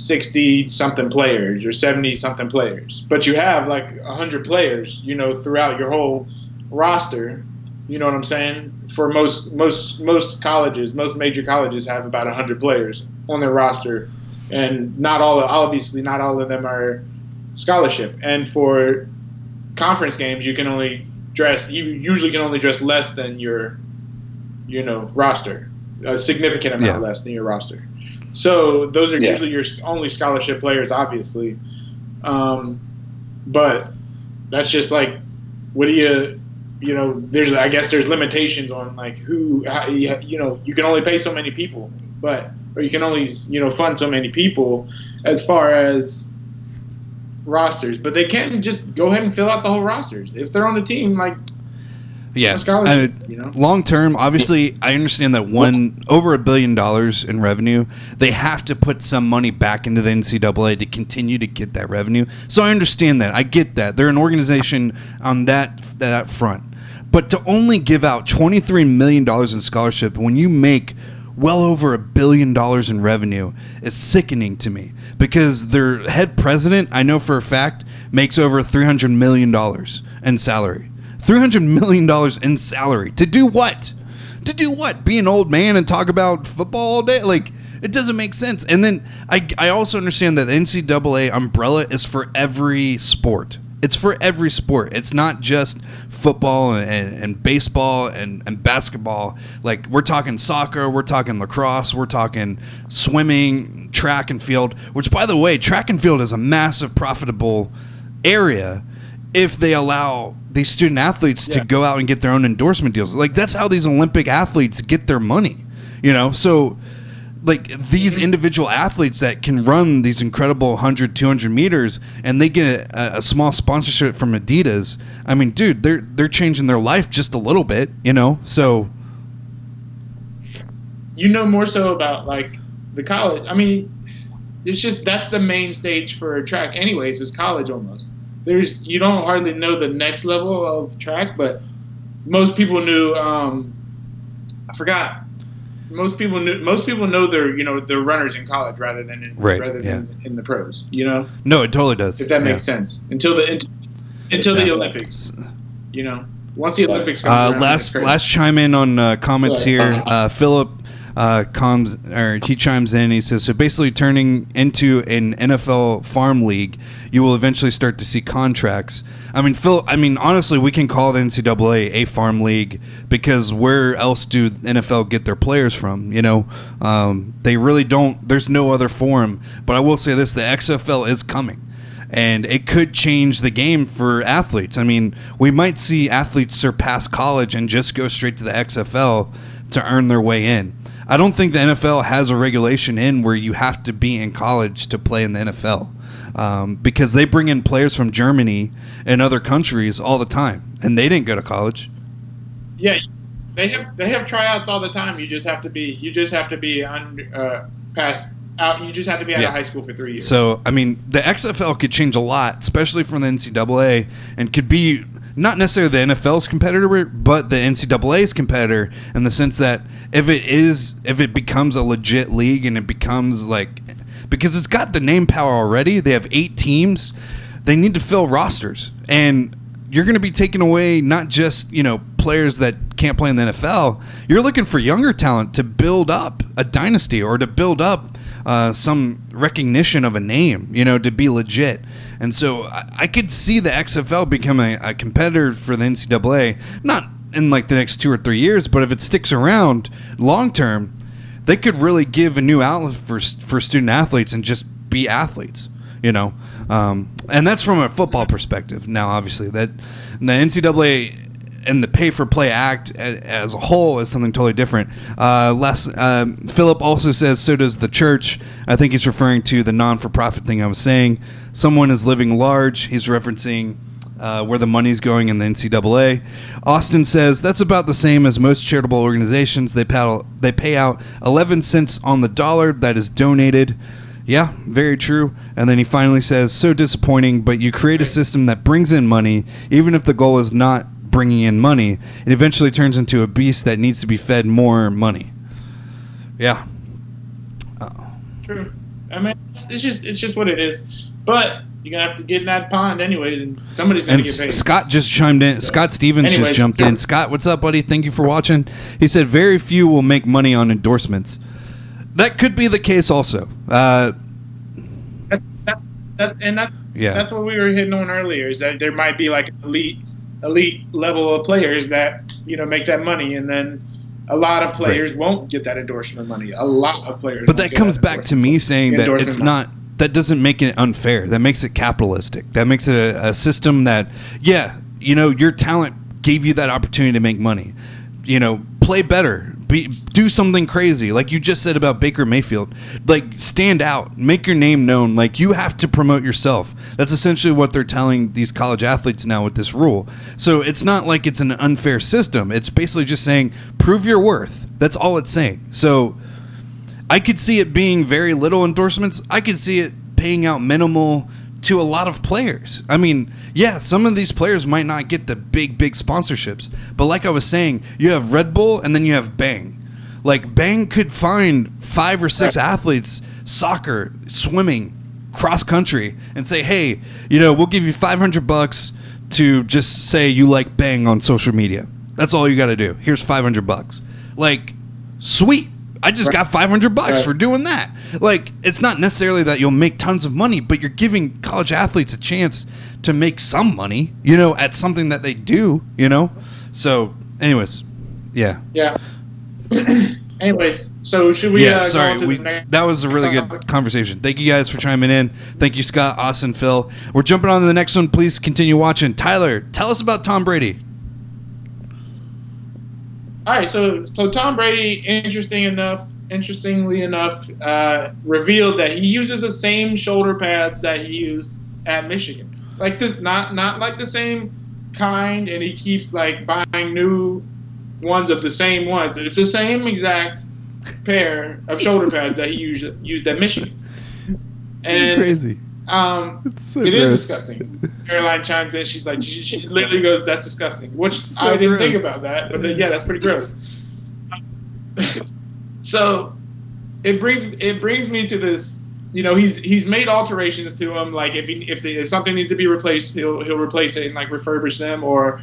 S3: 60 something players or 70 something players, but you have 100 players, throughout your whole roster. You know what I'm saying? For most colleges, most major colleges have about 100 players on their roster, and not all of them are scholarship. And for conference games, you usually can only dress less than your roster, a significant amount less than your roster. So those are usually your only scholarship players, obviously. But that's just what do you there's limitations on you can only pay so many people, or you can only fund so many people as far as rosters. But they can just go ahead and fill out the whole rosters if they're on the team.
S1: Long term, obviously, I understand that over $1 billion in revenue, they have to put some money back into the NCAA to continue to get that revenue. So I understand that. I get that. They're an organization on that front. But to only give out $23 million in scholarship when you make well over $1 billion in revenue is sickening to me, because their head president, I know for a fact, makes over $300 million in salary. $300 million in salary. To do what? Be an old man and talk about football all day? It doesn't make sense. And then I also understand that the NCAA umbrella is for every sport. It's for every sport. It's not just football and baseball and basketball. We're talking soccer, we're talking lacrosse, we're talking swimming, track and field, which, by the way, track and field is a massive profitable area if they allow these student athletes to go out and get their own endorsement deals. That's how these Olympic athletes get their money, So, these individual athletes that can run these incredible 100, 200 meters, and they get a small sponsorship from Adidas. I mean, dude, they're changing their life just a little bit, So,
S3: more so about the college. I mean, it's just that's the main stage for track, anyways, is college almost. you don't hardly know the next level of track, but most people knew. I forgot. Most people know their runners in college rather than in the pros. You know.
S1: No, it totally does.
S3: If that makes sense. Until the Olympics. You know. Once the Olympics comes around,
S1: last chime in on comments here. Philip he chimes in. He says, so basically turning into an NFL farm league, you will eventually start to see contracts. I mean, Phil, honestly, we can call the NCAA a farm league because where else do the NFL get their players from? You know, they really don't. There's no other forum. But I will say this, the XFL is coming. And it could change the game for athletes. I mean, we might see athletes surpass college and just go straight to the XFL to earn their way in. I don't think the NFL has a regulation in where you have to be in college to play in the NFL because they bring in players from Germany and other countries all the time, and they didn't go to college.
S3: Yeah, they have tryouts all the time. You just have to be past. You just have to be out of high school for 3 years.
S1: So, I mean, the XFL could change a lot, especially from the NCAA, and could be not necessarily the NFL's competitor, but the NCAA's competitor in the sense that if it becomes a legit league and it becomes because it's got the name power already, they have 8 teams, they need to fill rosters. And you're going to be taking away not just, players that can't play in the NFL. You're looking for younger talent to build up a dynasty or to build up some recognition of a name, to be legit. And so I could see the XFL becoming a competitor for the NCAA, not in the next 2 or 3 years, but if it sticks around long term, they could really give a new outlet for student athletes and just be athletes, and that's from a football perspective. Now, obviously, that the NCAA and the Pay for Play Act as a whole is something totally different. Philip also says, so does the church. I think he's referring to the non-for-profit thing I was saying. Someone is living large. He's referencing where the money's going in the NCAA. Austin says, that's about the same as most charitable organizations. They pay out 11 cents on the dollar that is donated. Yeah, very true. And then he finally says, so disappointing, but you create a system that brings in money, even if the goal is not bringing in money, it eventually turns into a beast that needs to be fed more money. Yeah.
S3: True. I mean, it's just what it is. But you're gonna have to get in that pond anyways, and somebody's gonna get paid.
S1: Scott just chimed in. So, Scott Stevens just jumped in. Scott, what's up, buddy? Thank you for watching. He said very few will make money on endorsements. That could be the case also.
S3: That's what we were hitting on earlier. Is that there might be elite level of players that make that money, and then a lot of players won't get that endorsement money. A lot of players.
S1: But that comes back to me saying that it's not. That doesn't make it unfair. That makes it capitalistic. That makes it a system that, your talent gave you that opportunity to make money. Play better. Do something crazy, like you just said about Baker Mayfield. Stand out, make your name known. You have to promote yourself. That's essentially what they're telling these college athletes now with this rule. So it's not like it's an unfair system. It's basically just saying, prove your worth. That's all it's saying. So I could see it being very little endorsements. I could see it paying out minimal to a lot of players. I mean, yeah, some of these players might not get the big sponsorships, but like I was saying, you have Red Bull and then you have Bang. Bang could find 5 or 6 athletes, soccer, swimming, cross country, and say, hey, we'll give you $500 to just say you like Bang on social media. That's all you got to do. Here's $500. Sweet. I just got $500 for doing that. It's not necessarily that you'll make tons of money, but you're giving college athletes a chance to make some money, at something that they do, So, anyways, yeah.
S3: Yeah. Anyways, so should we?
S1: That was a really good conversation. Thank you guys for chiming in. Thank you, Scott, Austin, Phil. We're jumping on to the next one. Please continue watching. Tyler, tell us about Tom Brady.
S3: All right, so Tom Brady, interestingly enough, revealed that he uses the same shoulder pads that he used at Michigan. Not like the same kind, and he keeps buying new ones of the same ones. It's the same exact pair of shoulder pads that he used at Michigan. And
S1: crazy. So
S3: it is
S1: gross.
S3: disgusting. Caroline chimes in. She's like, she literally goes, "That's disgusting." Which
S1: So
S3: I didn't
S1: gross.
S3: think about that, but yeah, that's pretty gross. So it brings me to this. You know, he's made alterations to them. Like if something needs to be replaced, he'll replace it and like refurbish them, or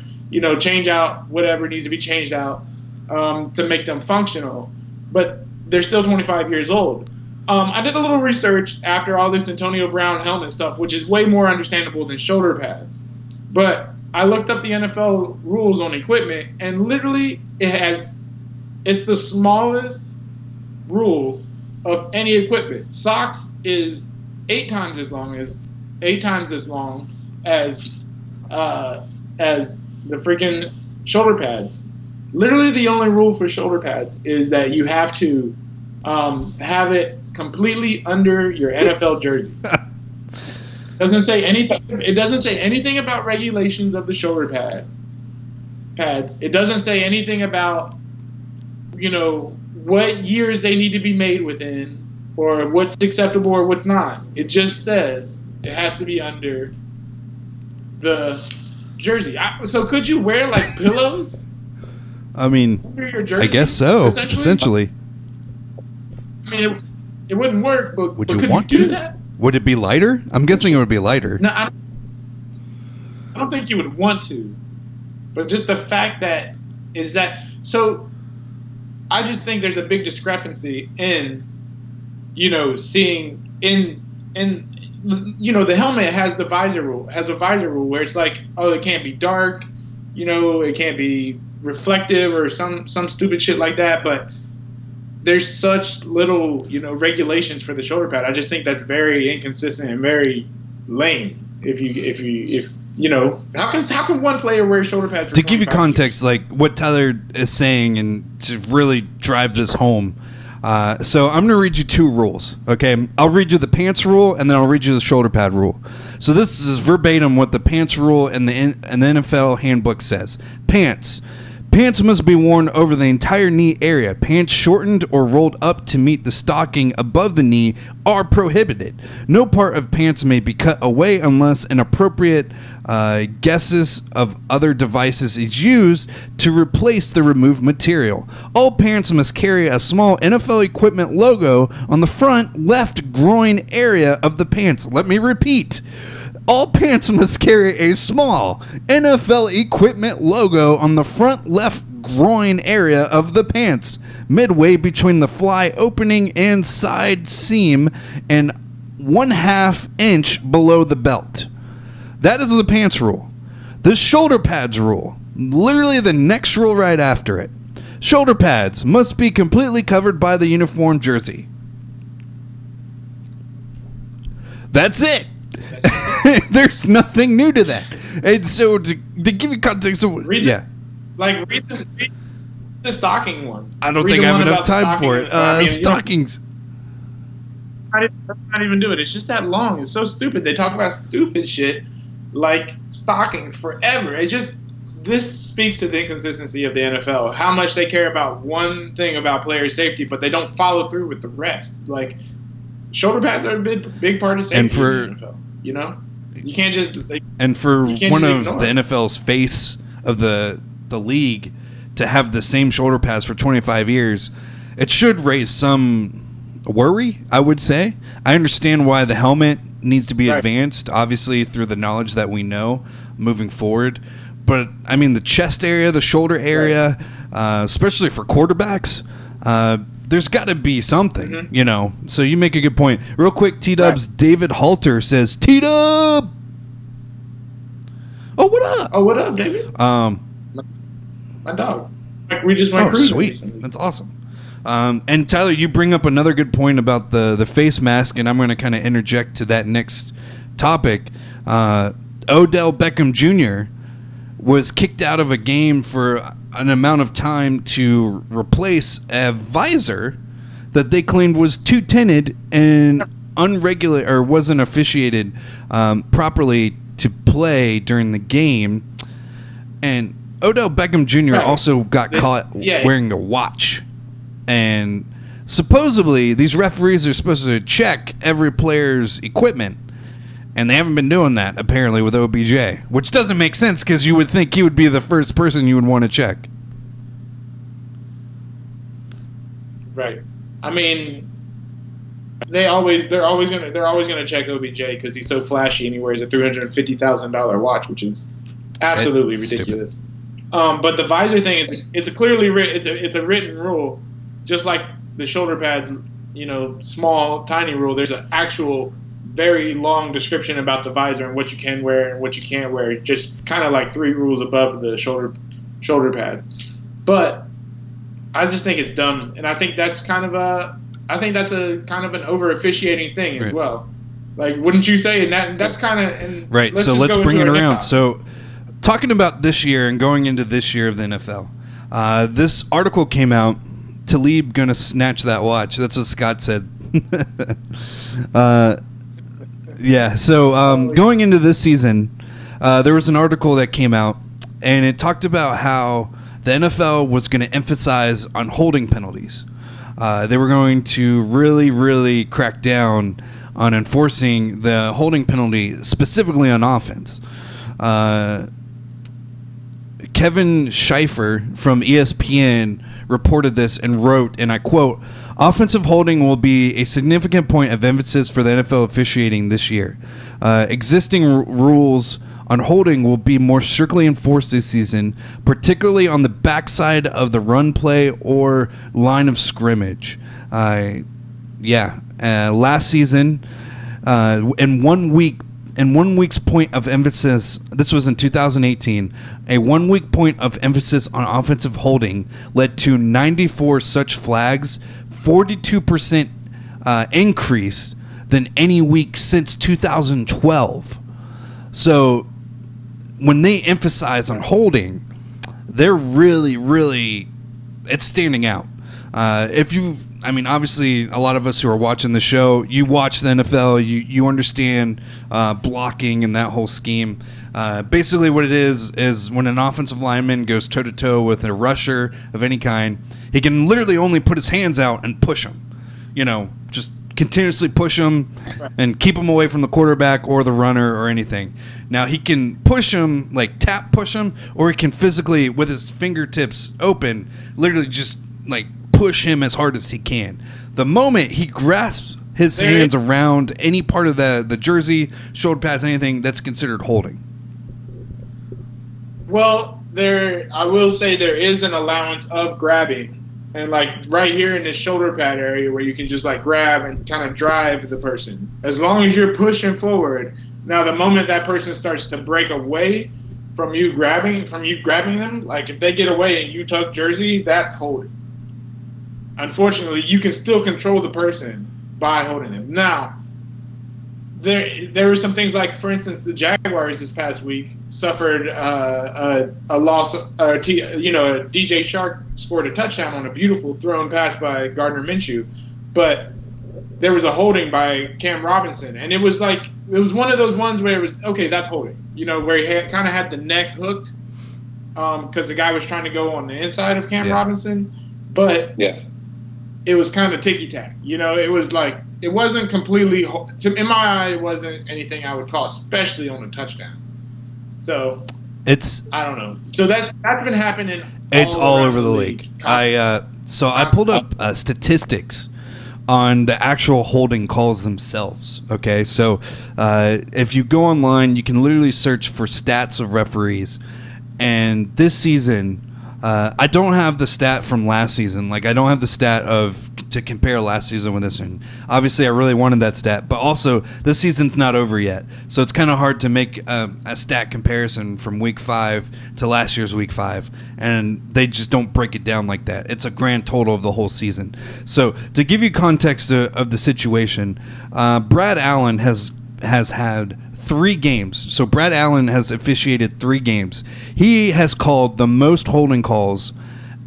S3: change out whatever needs to be changed out to make them functional. But they're still 25 years old. I did a little research after all this Antonio Brown helmet stuff, which is way more understandable than shoulder pads. But I looked up the NFL rules on equipment, and literally it's the smallest rule of any equipment. Socks is 8 times as long as the freaking shoulder pads. Literally, the only rule for shoulder pads is that you have to have it completely under your NFL jersey. Doesn't say anything. It doesn't say anything about regulations of the shoulder pads. It doesn't say anything about what years they need to be made within, or what's acceptable or what's not. It just says it has to be under the jersey. So could you wear like pillows?
S1: I mean,
S3: Under your jersey,
S1: I guess so. Essentially.
S3: I mean, it wouldn't work, but
S1: Would
S3: but
S1: you
S3: could
S1: want
S3: you do
S1: to?
S3: that?
S1: Would it be lighter? I'm guessing it would be lighter.
S3: No, I don't think you would want to. But just the fact that so. I just think there's a big discrepancy in, seeing in the helmet has a visor rule where it's like, oh, it can't be dark, it can't be reflective or some stupid shit like that. But there's such little, regulations for the shoulder pad. I just think that's very inconsistent and very lame. How can one player wear shoulder pads for
S1: To give you
S3: 25
S1: context, like what Tyler is saying, and to really drive this home, so I'm going to read you 2 rules, okay? I'll read you the pants rule, and then I'll read you the shoulder pad rule. So this is verbatim what the pants rule and the NFL handbook says. Pants must be worn over the entire knee area. Pants shortened or rolled up to meet the stocking above the knee are prohibited. No part of pants may be cut away unless an appropriate guesses of other devices is used to replace the removed material. All pants must carry a small NFL equipment logo on the front left groin area of the pants. Let me repeat. All pants must carry a small NFL equipment logo on the front left groin area of the pants, midway between the fly opening and side seam, and 1/2 inch below the belt. That is the pants rule. The shoulder pads rule, literally the next rule right after it. Shoulder pads must be completely covered by the uniform jersey. That's it. There's nothing new to that. And so to give you context, read
S3: the stocking one.
S1: I don't
S3: Read
S1: think
S3: the
S1: I have
S3: one
S1: enough
S3: about the
S1: time
S3: stocking
S1: for
S3: one.
S1: it. Stockings.
S3: Not even do it. It's just that long. It's so stupid. They talk about stupid shit like stockings forever. This speaks to the inconsistency of the NFL. How much they care about one thing about player safety, but they don't follow through with the rest. Like, shoulder pads are a big part of safety
S1: And for
S3: in the NFL. You can't just.
S1: And for one of the
S3: it.
S1: NFL's face of the league to have the same shoulder pads for 25 years, it should raise some worry, I would say. I understand why the helmet needs to be advanced, obviously, through the knowledge that we know moving forward. But, I mean, the chest area, the shoulder area, especially for quarterbacks, there's got to be something, So you make a good point. Real quick, TDubb's David Halter says, TDubb! Oh, what up?
S3: Oh, what up, David? My dog. We just went cruising.
S1: Sweet.
S3: Recently.
S1: That's awesome. And Tyler, you bring up another good point about the face mask, and I'm going to kind of interject to that next topic. Odell Beckham Jr. was kicked out of a game for an amount of time to replace a visor that they claimed was too tinted and unregulated or wasn't officiated properly to play during the game. And Odell Beckham Jr. also got caught wearing a watch. And supposedly these referees are supposed to check every player's equipment. And they haven't been doing that, apparently, with OBJ. Which doesn't make sense, because you would think he would be the first person you would want to check.
S3: Right. I mean, they're always gonna check OBJ because he's so flashy and he wears a $350,000 watch, which is absolutely ridiculous. But the visor thing it's clearly it's a written rule, just like the shoulder pads, small tiny rule. There's an actual very long description about the visor and what you can wear and what you can't wear. Just kind of like 3 rules above the shoulder pad. But I just think it's dumb, and I think that's kind of a kind of an over officiating thing as well. Like, wouldn't you say? And that's kind of
S1: right. So let's bring it around. So, talking about this year and going into this year of the NFL, this article came out. Talib gonna snatch that watch. That's what Scott said. Yeah. So going into this season, there was an article that came out, and it talked about how the NFL was going to emphasize on holding penalties. They were going to really, really crack down on enforcing the holding penalty, specifically on offense. Kevin Schieffer from ESPN reported this and wrote, and I quote, "Offensive holding will be a significant point of emphasis for the NFL officiating this year. Existing rules on holding will be more strictly enforced this season, particularly on the backside of the run play or line of scrimmage." Last season, in 1 week's point of emphasis, this was in 2018, a 1 week point of emphasis on offensive holding led to 94 such flags, 42% increase than any week since 2012. So when they emphasize on holding, they're really, really, it's standing out. Obviously, a lot of us who are watching the show, you watch the NFL, you understand blocking and that whole scheme. Basically, what it is when an offensive lineman goes toe-to-toe with a rusher of any kind, he can literally only put his hands out and push him. Just continuously push him and keep him away from the quarterback or the runner or anything. Now, he can push him, like tap push him, or he can physically, with his fingertips open, literally just like push him as hard as he can. The moment he grasps his hands around any part of the jersey, shoulder pads, anything, that's considered holding.
S3: Well, I will say there is an allowance of grabbing. And like right here in this shoulder pad area where you can just like grab and kind of drive the person. As long as you're pushing forward. Now the moment that person starts to break away from you grabbing them, like if they get away and you tuck jersey, that's holding. Unfortunately, you can still control the person by holding them. Now, there were some things like, for instance, the Jaguars this past week suffered a loss. DJ Shark scored a touchdown on a beautiful thrown pass by Gardner Minshew, but there was a holding by Cam Robinson, and it was one of those ones where it was okay. That's holding, where he kind of had the neck hooked because the guy was trying to go on the inside of Cam Robinson, but it was kind of ticky-tack. It was like, it wasn't completely, in my eye, it wasn't anything I would call, especially on a touchdown. So, I don't know. So that's been happening
S1: all over the league. I pulled up statistics on the actual holding calls themselves. Okay, so if you go online, you can literally search for stats of referees. And this season, I don't have the stat from last season. Like, I don't have the stat to compare last season with this one. Obviously, I really wanted that stat, but also this season's not over yet, so it's kind of hard to make a stat comparison from week 5 to last year's week 5, and they just don't break it down like that. It's a grand total of the whole season. So to give you context of the situation, Brad Allen has had 3 games. So Brad Allen has officiated 3 games. He has called the most holding calls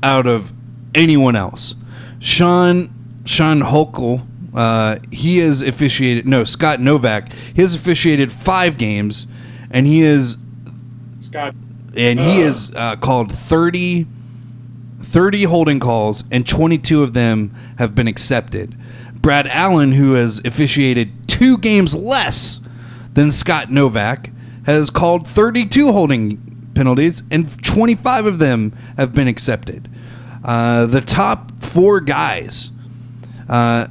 S1: out of anyone else. Sean Holkel, he has officiated. No, Scott Novak. He has officiated 5 games, and he is called 30 holding calls, and 22 of them have been accepted. Brad Allen, who has officiated 2 games less Then Scott Novak has called 32 holding penalties, and 25 of them have been accepted. The top 4 guys are,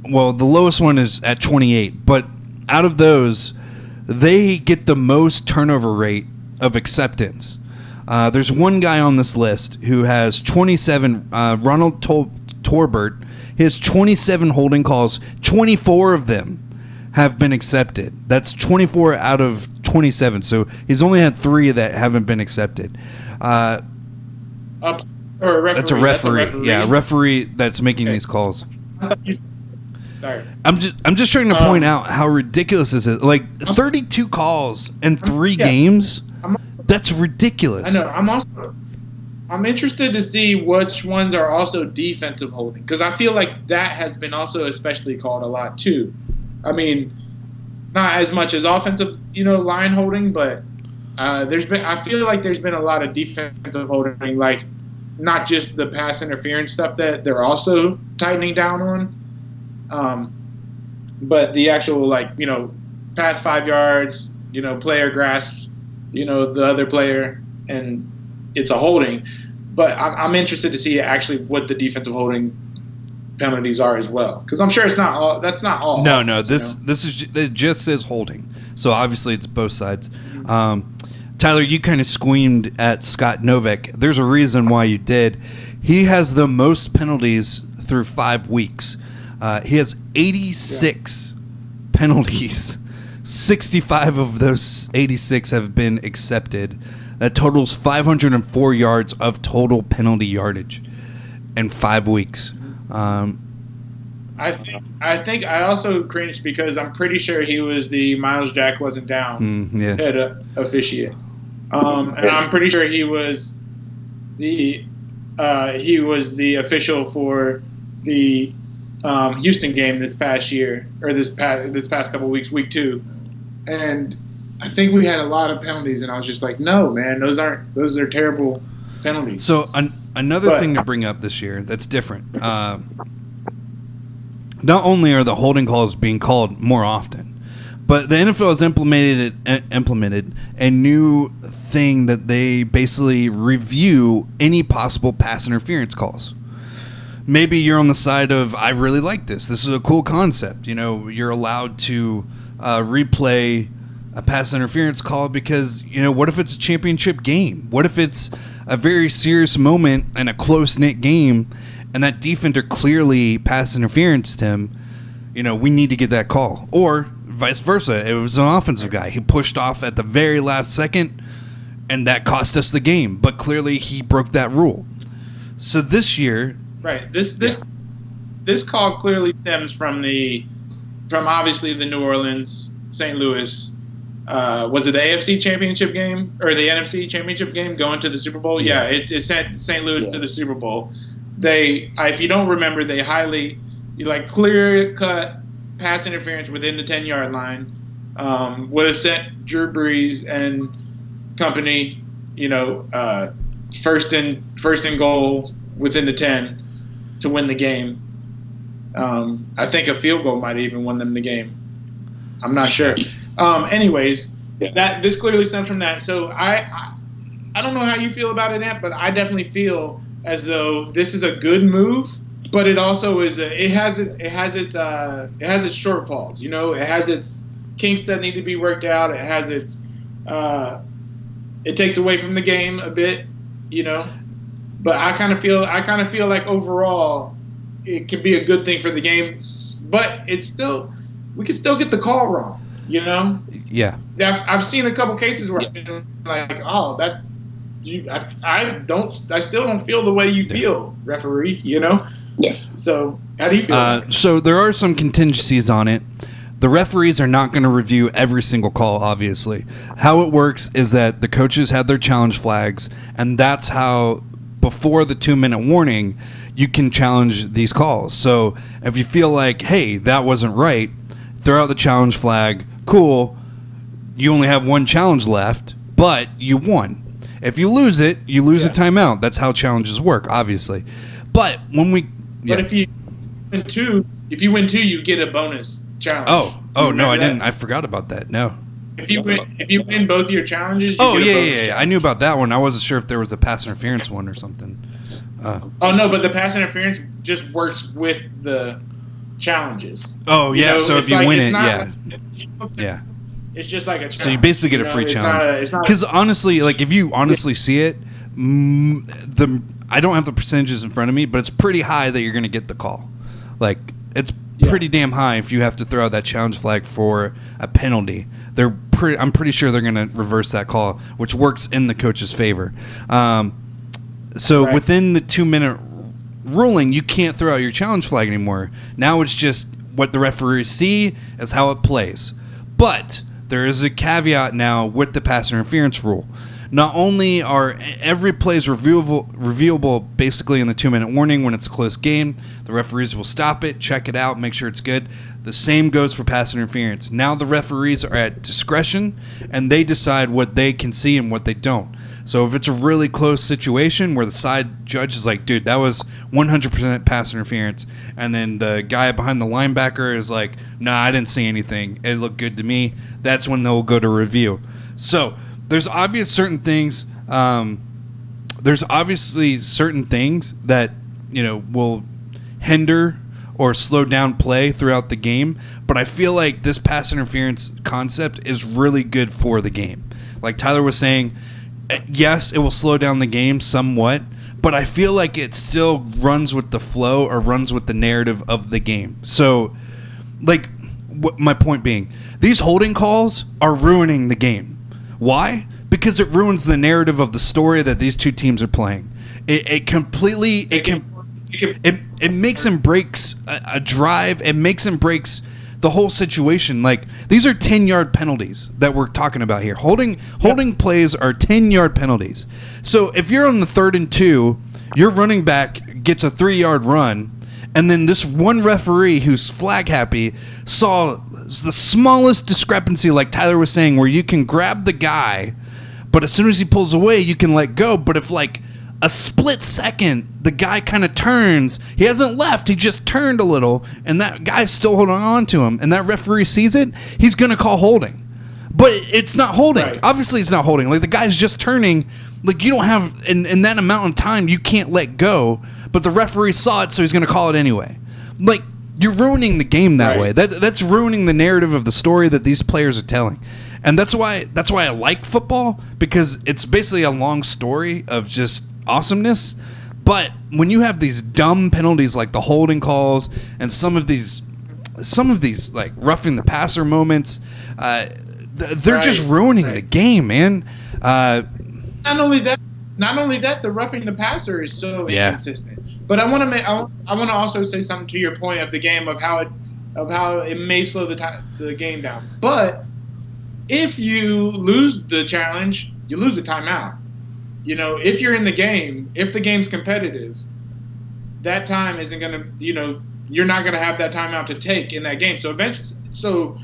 S1: well, the lowest one is at 28, but out of those, they get the most turnover rate of acceptance. There's one guy on this list who has 27, Ronald Torbert. He has 27 holding calls. 24 of them have been accepted. That's 24 out of 27. So he's only had 3 that haven't been accepted.
S3: Or a referee.
S1: That's a referee. Yeah, a referee that's making these calls.
S3: Sorry.
S1: I'm just trying to point out how ridiculous this is. Like 32 calls in 3 games. That's ridiculous.
S3: I know. I'm interested to see which ones are also defensive holding, because I feel like that has been also especially called a lot too. I mean, not as much as offensive, line holding, but I feel like there's been a lot of defensive holding, like not just the pass interference stuff that they're also tightening down on, but the actual pass 5 yards, player grasps, the other player, and it's a holding. But I'm interested to see actually what the defensive holding penalties are as well, because I'm sure it's not all. That's not all.
S1: No. This it just says holding, so obviously it's both sides. Tyler, you kind of squeamed at Scott Novak. There's a reason why you did. He has the most penalties through 5 weeks. He has 86 penalties. 65 of those 86 have been accepted. That totals 504 yards of total penalty yardage in 5 weeks.
S3: I think I also cringed because I'm pretty sure he was the Miles Jack wasn't down head officiate, and I'm pretty sure he was the official for the Houston game this past year, or this past couple weeks, week 2, and I think we had a lot of penalties, and I was just like, no, man, those are terrible penalties.
S1: So another thing to bring up this year that's different. Not only are the holding calls being called more often, but the NFL has implemented a new thing that they basically review any possible pass interference calls. Maybe you're on the side of, I really like this. This is a cool concept. You're allowed to replay a pass interference call because, what if it's a championship game? What if it's a very serious moment in a close-knit game and that defender clearly pass interferenced him? We need to get that call. Or vice versa. It was an offensive guy. He pushed off at the very last second, and that cost us the game. But clearly he broke that rule. So this year...
S3: Right. This call clearly stems from obviously the New Orleans, St. Louis. Was it the AFC Championship game or the NFC Championship game going to the Super Bowl? Yeah, it sent St. Louis to the Super Bowl. They, if you don't remember, they clear-cut pass interference within the 10-yard line. Would have sent Drew Brees and company, first and goal within the 10 to win the game. I think a field goal might have even won them the game. I'm not sure. Anyways, this clearly stems from that. So I don't know how you feel about it, Ant, but I definitely feel as though this is a good move, but it also is it has its shortfalls. It has its kinks that need to be worked out. It has its it takes away from the game a bit, But I kind of feel like overall it could be a good thing for the game, but we could still get the call wrong.
S1: Yeah.
S3: I've seen a couple cases where I'm like, oh, that I still don't feel the way you feel, referee. Yeah. So how do you feel?
S1: So there are some contingencies on it. The referees are not going to review every single call, obviously. How it works is that the coaches have their challenge flags, and that's how, before the 2-minute warning, you can challenge these calls. So if you feel like, hey, that wasn't right, throw out the challenge flag. Cool. You only have one challenge left, but you won. If you lose it, you lose a timeout. That's how challenges work, obviously. But when we...
S3: But if you win two, you get a bonus challenge.
S1: Oh, Oh no, I
S3: remember that?
S1: didn't. I forgot about that. No.
S3: If you win both of your challenges, you
S1: Oh
S3: get a
S1: yeah,
S3: bonus
S1: yeah, yeah. I
S3: challenge.
S1: knew about that one. I wasn't sure if there was a pass interference one or something.
S3: Oh no, but the pass interference just works with the challenges.
S1: Oh
S3: You
S1: yeah.
S3: know,
S1: So
S3: it's
S1: if you
S3: like-
S1: win
S3: it's
S1: it,
S3: not
S1: yeah,
S3: like-
S1: yeah.
S3: It's just like a challenge.
S1: So you basically get a
S3: know,
S1: free
S3: it's
S1: challenge.
S3: It's not.
S1: Because honestly, like if you honestly see it, I don't have the percentages in front of me, but it's pretty high that you're going to get the call. Like it's pretty damn high if you have to throw out that challenge flag for a penalty. I'm pretty sure they're going to reverse that call, which works in the coach's favor. So
S3: Right.
S1: within the 2-minute ruling, you can't throw out your challenge flag anymore. Now it's just what the referees see as how it plays. But there is a caveat now with the pass interference rule. Not only are every play is reviewable basically in the 2-minute warning when it's a close game, the referees will stop it, check it out, make sure it's good. The same goes for pass interference. Now the referees are at discretion, and they decide what they can see and what they don't. So if it's a really close situation where the side judge is like, dude, that was 100% pass interference, and then the guy behind the linebacker is like, nah, I didn't see anything, it looked good to me, that's when they'll go to review. So there's obviously certain things that, you know, will hinder or slow down play throughout the game, but I feel like this pass interference concept is really good for the game. Like Tyler was saying, yes, it will slow down the game somewhat, but I feel like it still runs with the flow or runs with the narrative of the game. So, like, my point being, these holding calls are ruining the game. Why? Because it ruins the narrative of the story that these two teams are playing. It makes and breaks a drive. It makes and breaks the whole situation. Like, these are 10-yard penalties that we're talking about here. Holding plays are 10-yard penalties. So if you're on the 3rd and 2, your running back gets a 3-yard run, and then this one referee who's flag happy saw the smallest discrepancy, like Tyler was saying, where you can grab the guy, but as soon as he pulls away, you can let go. But if like a split second, the guy kind of turns, he hasn't left, he just turned a little, and that guy's still holding on to him, and that referee sees it, he's going to call holding. But it's not holding.
S3: Right.
S1: Obviously, it's not holding. Like, the guy's just turning. Like, you don't have, in that amount of time, you can't let go, but the referee saw it, so he's going to call it anyway. Like, you're ruining the game that way. That's ruining the narrative of the story that these players are telling. And that's why I like football, because it's basically a long story of just awesomeness. But when you have these dumb penalties like the holding calls and some of these like roughing the passer moments, they're just ruining the game, man.
S3: Not only that, the roughing the passer is so inconsistent. But I want to also say something to your point of the game of how it may slow the game down. But if you lose the challenge, you lose the timeout. You know, if you're in the game, if the game's competitive, that time isn't going to, you know, you're not going to have that timeout to take in that game. So eventually,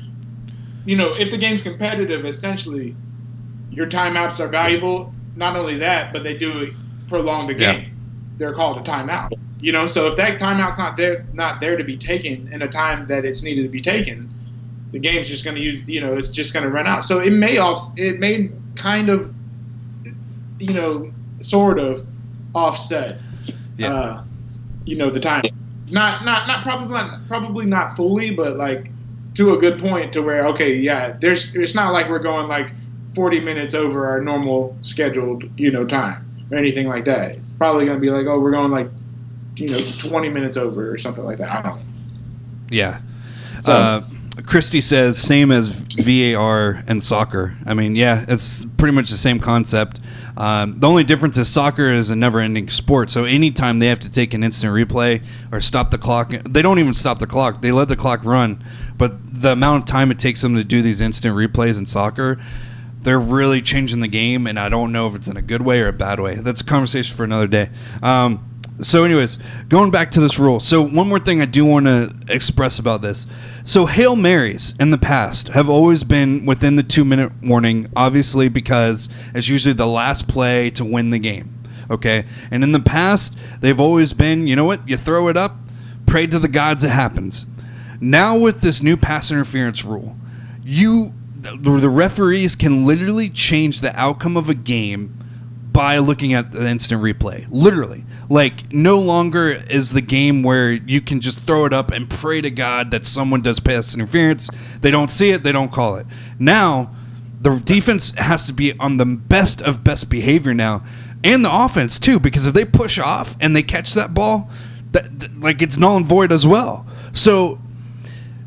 S3: you know, if the game's competitive, essentially, your timeouts are valuable. Not only that, but they do prolong the game. Yeah. They're called a timeout. You know, so if that timeout's not there to be taken in a time that it's needed to be taken, the game's just going to it's just going to run out. So it may kind of, you know, sort of offset, the time. Not probably not fully, but like to a good point to where, okay, yeah, it's not like we're going like 40 minutes over our normal scheduled, time or anything like that. It's probably going to be like, oh, we're going like, 20 minutes over or something like that. I don't know.
S1: Yeah. So, Christy says same as VAR and soccer. I mean, yeah, it's pretty much the same concept. The only difference is soccer is a never-ending sport, so anytime they have to take an instant replay or stop the clock, they don't even stop the clock. They let the clock run, but the amount of time it takes them to do these instant replays in soccer, they're really changing the game, and I don't know if it's in a good way or a bad way. That's a conversation for another day. So anyways, going back to this rule. So one more thing I do want to express about this. So Hail Marys in the past have always been within the 2-minute warning, obviously because it's usually the last play to win the game. Okay? And in the past, they've always been, you know what? You throw it up, pray to the gods it happens. Now with this new pass interference rule, the referees can literally change the outcome of a game by looking at the instant replay. Literally. Like, no longer is the game where you can just throw it up and pray to God that someone does pass interference. They don't see it, they don't call it. Now, the defense has to be on the best of best behavior now, and the offense too, because if they push off and they catch that ball, like, it's null and void as well. So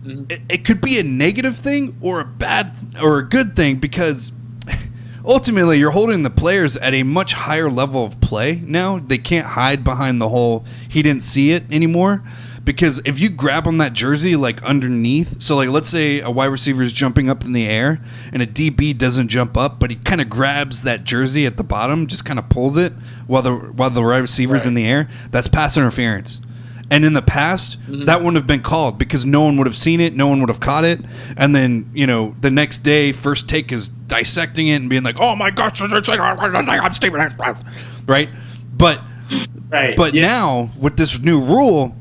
S1: it could be a negative thing or a good thing, because ultimately you're holding the players at a much higher level of play now. They can't hide behind the whole he didn't see it anymore, because if you grab on that jersey like underneath, so like let's say a wide receiver is jumping up in the air and a DB doesn't jump up, but he kind of grabs that jersey at the bottom, just kind of pulls it while the wide receiver's in the air, that's pass interference. And in the past, that wouldn't have been called because no one would have seen it, no one would have caught it. And then, the next day, First Take is dissecting it and being like, "Oh my gosh, I'm Stephen." Right? But now with this new rule,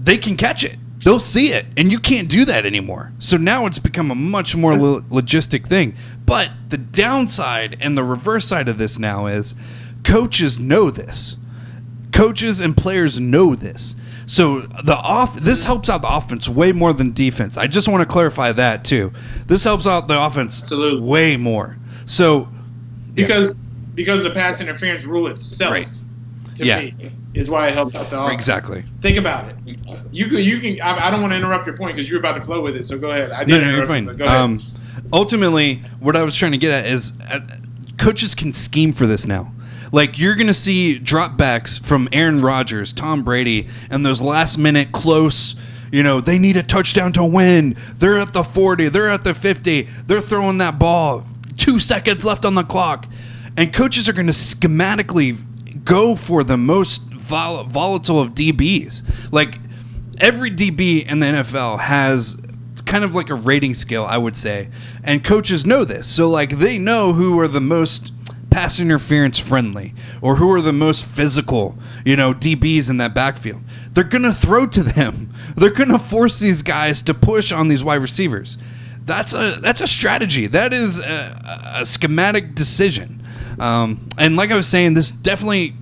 S1: they can catch it. They'll see it, and you can't do that anymore. So now it's become a much more logistic thing. But the downside and the reverse side of this now is coaches know this. Coaches and players know this. So this helps out the offense way more than defense. I just want to clarify that too. This helps out the offense way more. So
S3: because the pass interference rule itself to me is why it helps out the offense.
S1: Exactly.
S3: Think about it. You can. I don't want to interrupt your point because you're about to flow with it. So go ahead.
S1: No, you're fine.
S3: Go ahead.
S1: Ultimately, what I was trying to get at is coaches can scheme for this now. Like, you're going to see dropbacks from Aaron Rodgers, Tom Brady, and those last-minute close, they need a touchdown to win. They're at the 40. They're at the 50. They're throwing that ball. 2 seconds left on the clock. And coaches are going to schematically go for the most volatile of DBs. Like, every DB in the NFL has kind of like a rating scale, I would say. And coaches know this. So, like, they know who are the most pass interference friendly or who are the most physical, DBs in that backfield. They're going to throw to them. They're going to force these guys to push on these wide receivers. That's a strategy. That is a schematic decision. And like I was saying, this definitely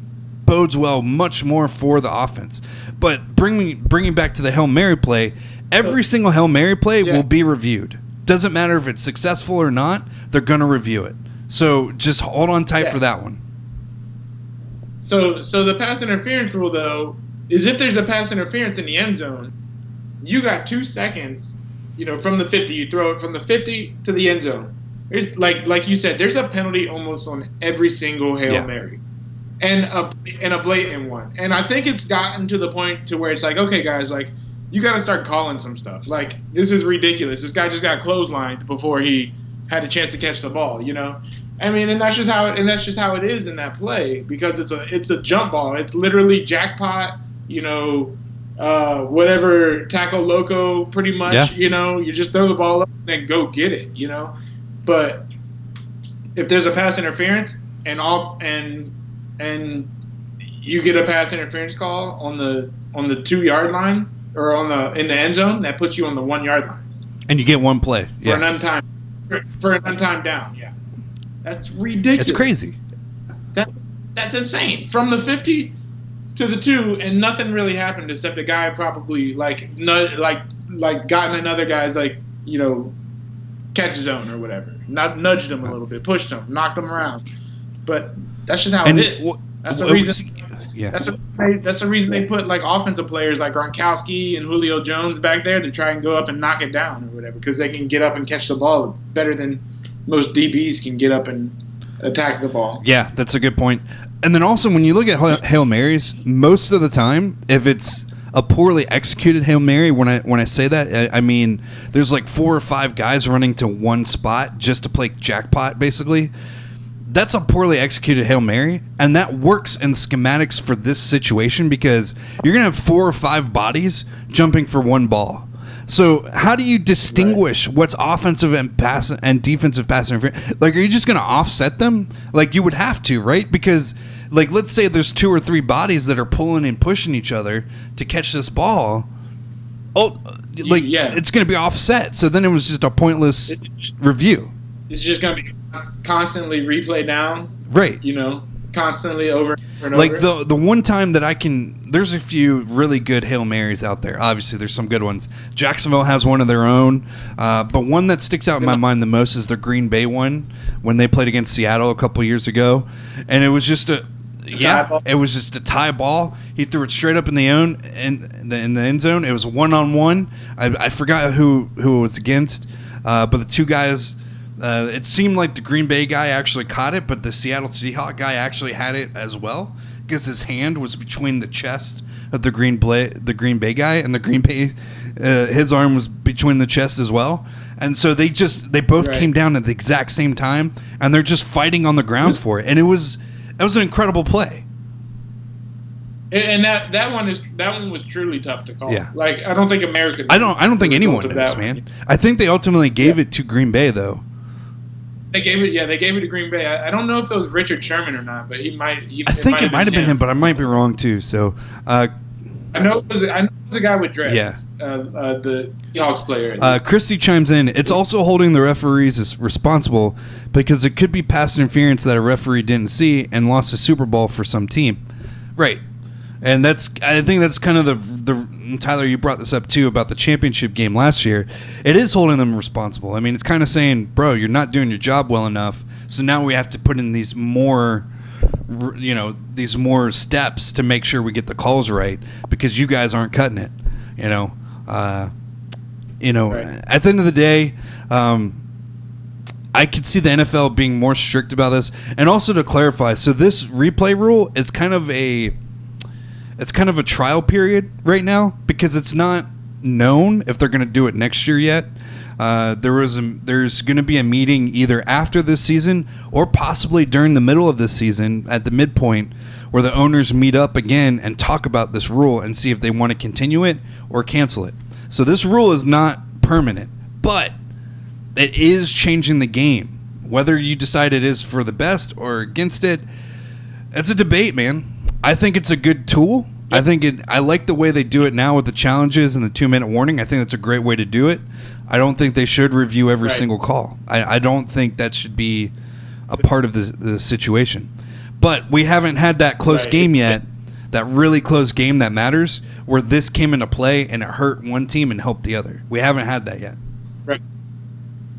S1: bodes well much more for the offense. But bringing back to the Hail Mary play, every single Hail Mary play will be reviewed. Doesn't matter if it's successful or not, they're going to review it. So just hold on tight for that one.
S3: So the pass interference rule, though, is if there's a pass interference in the end zone, you got 2 seconds, from the 50. You throw it from the 50 to the end zone. There's, like you said, there's a penalty almost on every single Hail Mary. And a blatant one. And I think it's gotten to the point to where it's like, okay, guys, like, you got to start calling some stuff. Like, this is ridiculous. This guy just got clotheslined before he had a chance to catch the ball, I mean, and that's just how it is in that play, because it's a jump ball. It's literally jackpot, whatever tackle loco, pretty much. You just throw the ball up and then go get it. But if there's a pass interference and you get a pass interference call on the 2-yard line or in the end zone, that puts you on the 1-yard line.
S1: And you get one play
S3: for an untimed down. Yeah, that's ridiculous.
S1: It's crazy.
S3: That's insane. From the 50 to the 2, and nothing really happened except a guy probably gotten another guy's catch zone or whatever, nudged him a little bit, pushed him, knocked him around. But that's just how it is. That's the reason. Yeah. That's the reason they put offensive players like Gronkowski and Julio Jones back there to try and go up and knock it down or whatever, because they can get up and catch the ball better than most DBs can get up and attack the ball.
S1: Yeah, that's a good point. And then also when you look at Hail Marys, most of the time, if it's a poorly executed Hail Mary, when I say that, I mean there's 4 or 5 guys running to one spot just to play jackpot, basically. That's a poorly executed Hail Mary, and that works in schematics for this situation because you're going to have 4 or 5 bodies jumping for one ball. So how do you distinguish what's offensive and defensive pass interference? Are you just going to offset them? You would have to, right? Because, let's say there's 2 or 3 bodies that are pulling and pushing each other to catch this ball. it's going to be offset. So then it was just a pointless review.
S3: It's just going to be constantly replay down.
S1: Right.
S3: Constantly over and
S1: like
S3: over.
S1: the one time that there's a few really good Hail Marys out there. Obviously, there's some good ones. Jacksonville has one of their own, but one that sticks out in my mind the most is the Green Bay one when they played against Seattle a couple years ago, and it was just a tie ball. He threw it straight up in the end zone. It was 1-on-1. I forgot who it was against, but the two guys. It seemed like the Green Bay guy actually caught it, but the Seattle Seahawks guy actually had it as well because his hand was between the chest of the Green Bay guy, and the Green Bay his arm was between the chest as well. And so they both came down at the exact same time, and they're just fighting on the ground for it. And it was an incredible play.
S3: And that one was truly tough to call.
S1: Yeah.
S3: Like I don't think America.
S1: I don't think anyone knows, man. I think they ultimately gave it to Green Bay though.
S3: They gave it to Green Bay. I don't know if it was Richard Sherman or not, but he might.
S1: I think it might have been him, but I might be wrong too. So,
S3: I know it was a guy with dreads.
S1: Yeah.
S3: The Seahawks player.
S1: Christy chimes in. It's also holding the referees as responsible because it could be pass interference that a referee didn't see and lost a Super Bowl for some team. Right. And I think that's kind of the Tyler, you brought this up too about the championship game last year. It is holding them responsible. I mean, it's kind of saying, bro, you're not doing your job well enough. So now we have to put in these more steps to make sure we get the calls right because you guys aren't cutting it. Right. At the end of the day, I could see the NFL being more strict about this. And also to clarify, so this replay rule is kind of a trial period right now because it's not known if they're going to do it next year yet. There's going to be a meeting either after this season or possibly during the middle of this season at the midpoint where the owners meet up again and talk about this rule and see if they want to continue it or cancel it. So this rule is not permanent, but it is changing the game. Whether you decide it is for the best or against it, it's a debate, man. I think it's a good tool. I like the way they do it now with the challenges and the 2-minute warning. I think that's a great way to do it. I don't think they should review every single call. I don't think that should be a part of the situation. But we haven't had that close game yet, that really close game that matters, where this came into play and it hurt one team and helped the other. We haven't had that yet.
S3: Right.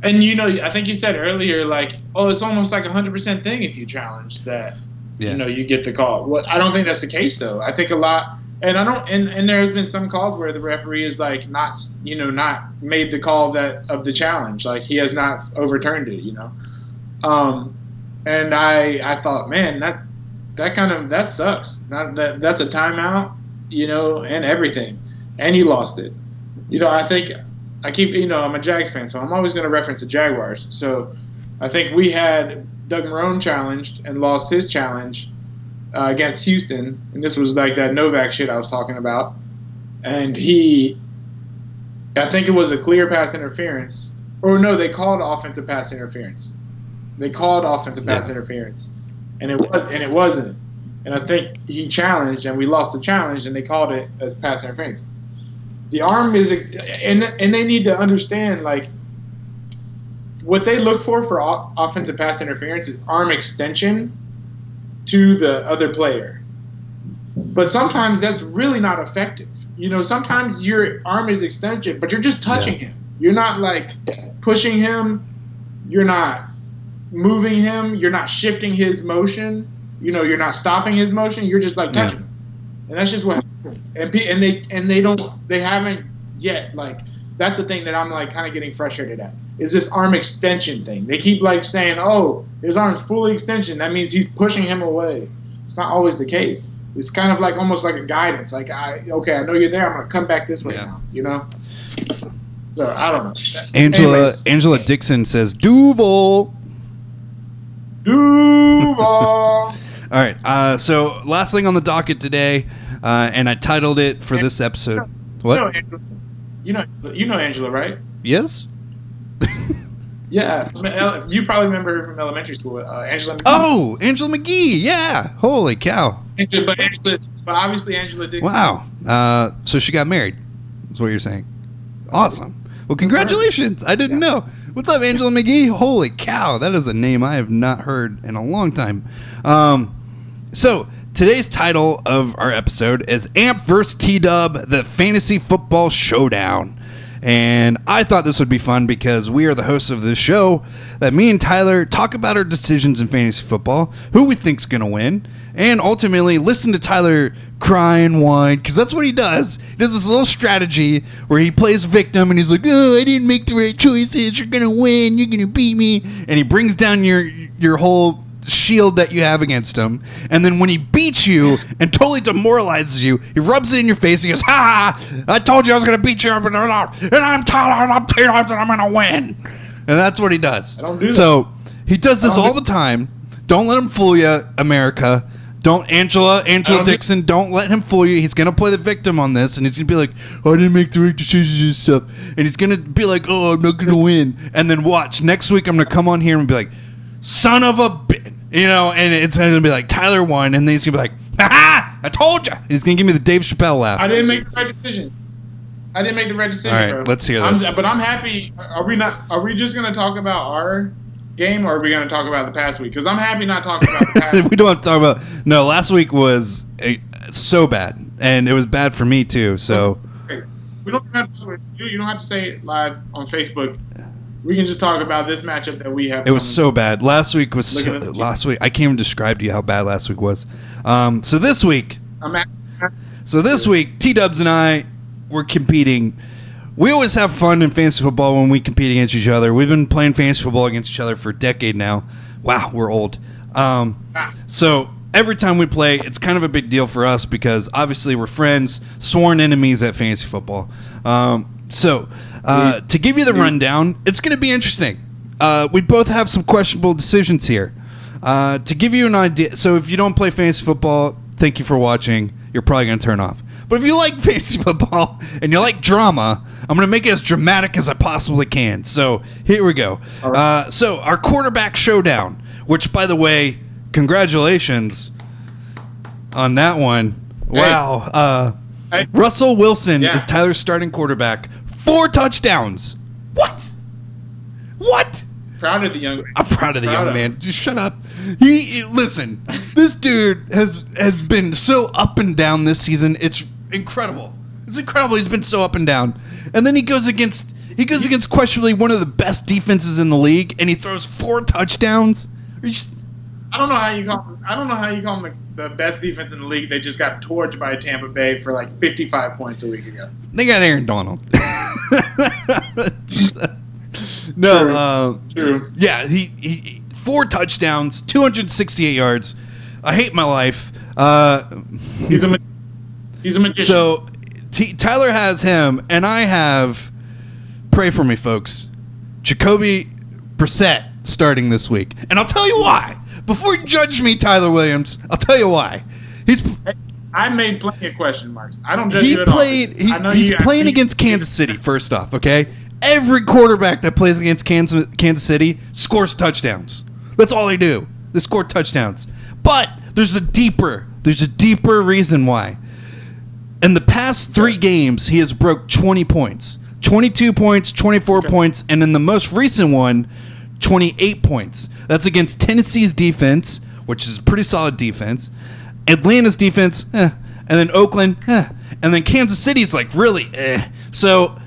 S3: And, I think you said earlier, it's almost like a 100% thing if you challenge that. Yeah. You get the call. Well, I don't think that's the case though. I think a lot, and and there's been some calls where the referee is not made the call of the challenge. Like he has not overturned it. And I thought, man, that sucks. That's a timeout, and everything, and you lost it. I think I keep, I'm a Jags fan, so I'm always going to reference the Jaguars. So I think we had Doug Marrone challenged and lost his challenge against Houston, and this was like that Novak shit I was talking about. And I think it was a clear pass interference, or no, they called offensive pass interference. Interference, and it wasn't. And I think he challenged, and we lost the challenge, and they called it as pass interference. The arm is, and they need to understand what they look for offensive pass interference is arm extension to the other player. But sometimes that's really not effective. Sometimes your arm is extension, but you're just touching him. You're not pushing him. You're not moving him. You're not shifting his motion. You're not stopping his motion. You're just touching him. And that's just what happens. And they haven't yet, that's the thing that I'm kind of getting frustrated at. Is this arm extension thing. They keep saying, oh, his arm's fully extension. That means he's pushing him away. It's not always the case. It's kind of almost like a guidance. I know you're there. I'm going to come back this way now, So, I don't know.
S1: Angela Dixon says, Duval. All right. So, last thing on the docket today, and I titled it for this episode. What?
S3: You know Angela, right?
S1: Yes.
S3: Yeah, you probably remember her from elementary school, Angela McGee.
S1: Oh, Angela McGee, yeah. Holy cow.
S3: But obviously Angela Dixon.
S1: Wow. So she got married. is what you're saying. Awesome. Well, congratulations. I didn't know. What's up, Angela McGee? Holy cow. That is a name I have not heard in a long time. So today's title of our episode is Amp vs. TDubb, the Fantasy Football Showdown. And I thought this would be fun because we are the hosts of this show that me and Tyler talk about our decisions in fantasy football, who we think's going to win, and ultimately listen to Tyler cry and whine, because that's what he does. He does this little strategy where he plays victim and he's like, oh, I didn't make the right choices. You're going to win. You're going to beat me. And he brings down your whole shield that you have against him, and then when he beats you and totally demoralizes you, he rubs it in your face. He goes, "Ha! I told you I was going to beat you, and I'm Tyler, and I'm T-Dubs, and I'm going to win." And that's what he does.
S3: I don't do that.
S1: So he does this all the time. Don't let him fool you, America. Don't Angela Dixon. Don't let him fool you. He's gonna play the victim on this, and he's gonna be like, "I didn't make the right decisions and stuff," and he's gonna be like, "Oh, I'm not gonna win." And then watch next week. I'm gonna come on here and be like, "Son of a bitch." And it's going to be like Tyler won, and then he's going to be like, "Ha! I told you." He's going to give me the Dave Chappelle laugh.
S3: I didn't make the right decision. All right,
S1: bro. Let's hear this.
S3: But I'm happy. Are we just going to talk about our game, or are we going to talk about the past week? Because I'm happy not talking about the past week.
S1: We don't have to talk about... No, last week was so bad, and it was bad for me, too, so...
S3: Okay. We don't have to, you don't have to say it live on Facebook. We can just talk about this matchup that we have.
S1: It was so bad. Last week was I can't even describe to you how bad last week was. So this week, T-Dubs and I were competing. We always have fun in fantasy football when we compete against each other. We've been playing fantasy football against each other for a decade now. Wow, we're old. So every time we play, it's kind of a big deal for us because obviously we're friends, sworn enemies at fantasy football. To give you the rundown, it's going to be interesting. We both have some questionable decisions here. To give you an idea, so if you don't play fantasy football, thank you for watching. You're probably going to turn off. But if you like fantasy football and you like drama, I'm going to make it as dramatic as I possibly can. So here we go. Right. So our quarterback showdown, which, by the way, congratulations on that one. Hey. Wow. Russell Wilson is Tyler's starting quarterback. 4 touchdowns. What?
S3: Proud of the young man.
S1: I'm proud of the young man. Just shut up. Listen. This dude has been so up and down this season. It's incredible. It's incredible. He's been so up and down. And then he goes against questionably one of the best defenses in the league, and he throws 4 touchdowns.
S3: I don't know how you call him the best defense in the league. They just got torched by Tampa Bay for like 55 points a week ago.
S1: They got Aaron Donald.
S3: True.
S1: Yeah, he 4 touchdowns, 268 yards. I hate my life.
S3: He's a magician.
S1: So Tyler has him, and I have, pray for me, folks, Jacoby Brissett starting this week. And I'll tell you why. Before you judge me, Tyler Williams, I'll tell you why.
S3: I made plenty of question marks. I don't judge you at all.
S1: He's playing against Kansas City, first off, okay? Every quarterback that plays against Kansas City scores touchdowns. That's all they do. They score touchdowns. But there's a deeper reason why. In the past 3 games, he has broke 20 points. 22 points, 24 points, and in the most recent one, 28 points. That's against Tennessee's defense, which is a pretty solid defense. Atlanta's defense, and then Oakland, and then Kansas City's like really, So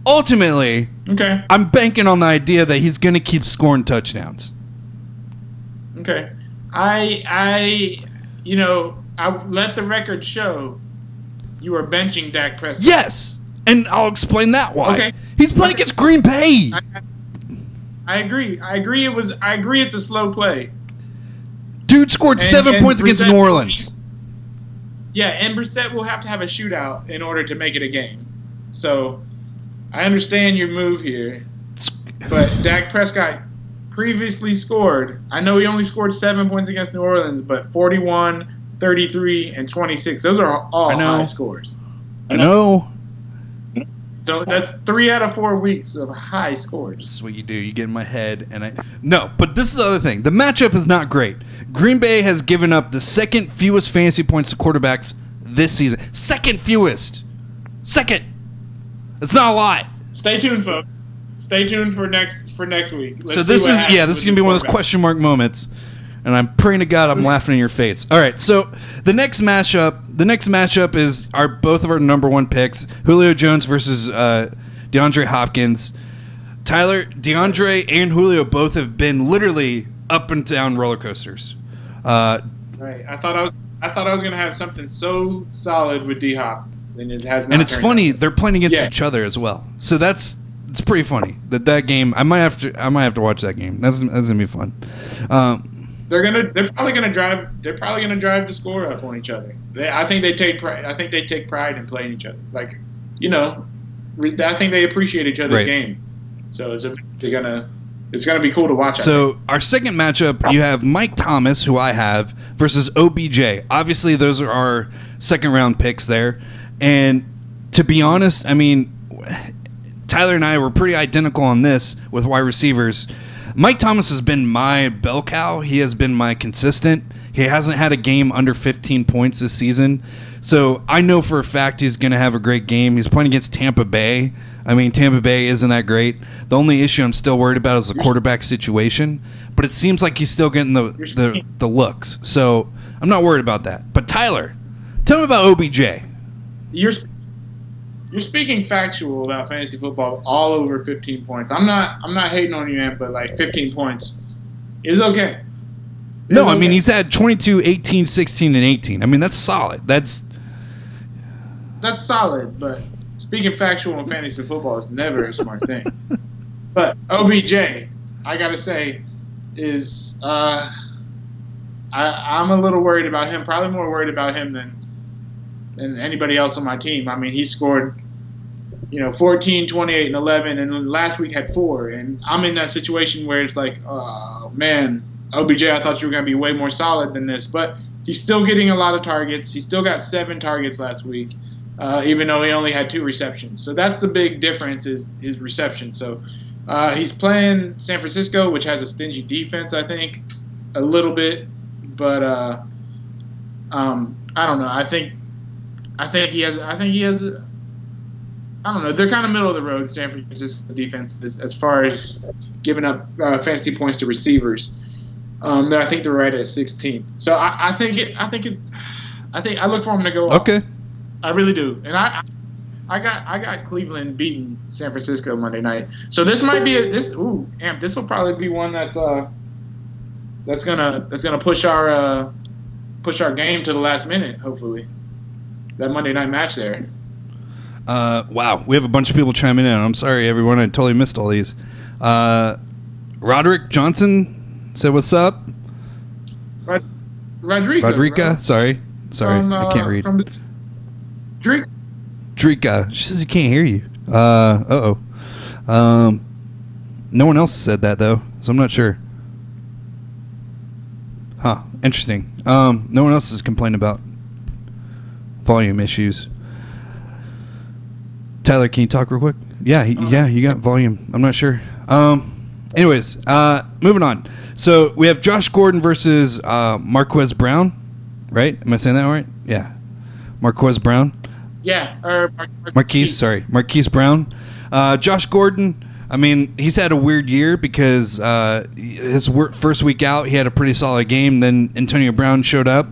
S1: ultimately, I'm banking on the idea that he's going to keep scoring touchdowns.
S3: Okay, I let the record show you are benching Dak Prescott.
S1: Yes, and I'll explain that why.
S3: Okay.
S1: He's playing against Green Bay.
S3: I agree. I agree it's a slow play.
S1: Dude scored 7 points against New Orleans.
S3: And Brissett will have to have a shootout in order to make it a game. So I understand your move here. But Dak Prescott previously scored. I know he only scored 7 points against New Orleans, but 41, 33, and 26. Those are all high scores.
S1: I know.
S3: So that's 3 out of 4 weeks of high scores.
S1: This is what you do. You get in my head, No, but this is the other thing. The matchup is not great. Green Bay has given up the second fewest fantasy points to quarterbacks this season. Second fewest. Second. It's not a lot.
S3: Stay tuned, folks. Stay tuned for next week.
S1: So this is gonna be one of those question mark moments, and I'm praying to God I'm laughing in your face. All right, so the next matchup is both of our number one picks: Julio Jones versus DeAndre Hopkins. Tyler, DeAndre and Julio both have been literally up and down roller coasters.
S3: Right. I thought I was gonna have something so solid with D Hop, and it has not.
S1: And it's funny
S3: out.
S1: They're playing against each other as well. So it's pretty funny that game. I might have to watch that game. That's gonna be fun.
S3: They're probably gonna drive the score up on each other. I think they take pride in playing each other. Like, I think they appreciate each other's game. So it's gonna be cool to watch.
S1: So our second matchup, you have Mike Thomas, who I have, versus OBJ. Obviously, those are our second round picks there. And to be honest, I mean, Tyler and I were pretty identical on this with wide receivers. Mike Thomas has been my bell cow. He has been my consistent. He hasn't had a game under 15 points this season. So I know for a fact he's going to have a great game. He's playing against Tampa Bay. I mean, Tampa Bay isn't that great. The only issue I'm still worried about is the quarterback situation. But it seems like he's still getting the looks. So I'm not worried about that. But Tyler, tell me about OBJ.
S3: You're speaking factual about fantasy football all over 15 points. I'm not hating on you, man, but like 15 points is okay.
S1: No, I mean, he's had 22, 18, 16, and 18. I mean, that's solid. That's solid, but speaking factual in fantasy football is never a smart thing. But OBJ, I got to say, is I'm a little worried about him, probably more worried about him than anybody else on my team. I mean, he scored 14, 28, and 11, and last week had 4. And I'm in that situation where it's like, oh, man, OBJ, I thought you were going to be way more solid than this. But he's still getting a lot of targets. He still got 7 targets last week, even though he only had 2 receptions. So that's the big difference is his reception. So he's playing San Francisco, which has a stingy defense, I think, a little bit. But I don't know. I think he has. I don't know. They're kind of middle of the road, San Francisco defense, as far as giving up fantasy points to receivers. I think they're right at 16. So I look for him to go off. Okay.
S3: I really do, and I got Cleveland beating San Francisco Monday night. So this might be this will probably be one that's gonna push our game to the last minute. Hopefully, that Monday night match there.
S1: Wow, we have a bunch of people chiming in. I'm sorry, everyone. I totally missed all these. Roderick Johnson said, "What's up?" Rodrika. Sorry, I can't read. Drika. She says you can't hear you. No one else said that though, so I'm not sure. Huh? Interesting. No one else has complained about volume issues. Tyler, can you talk real quick? Yeah, you got volume. I'm not sure. Anyways, moving on. So we have Josh Gordon versus Marquise Brown, right? Am I saying that right? Yeah. Marquise Brown?
S3: Yeah.
S1: Marquise Brown. Josh Gordon, I mean, he's had a weird year because his first week out, he had a pretty solid game. Then Antonio Brown showed up,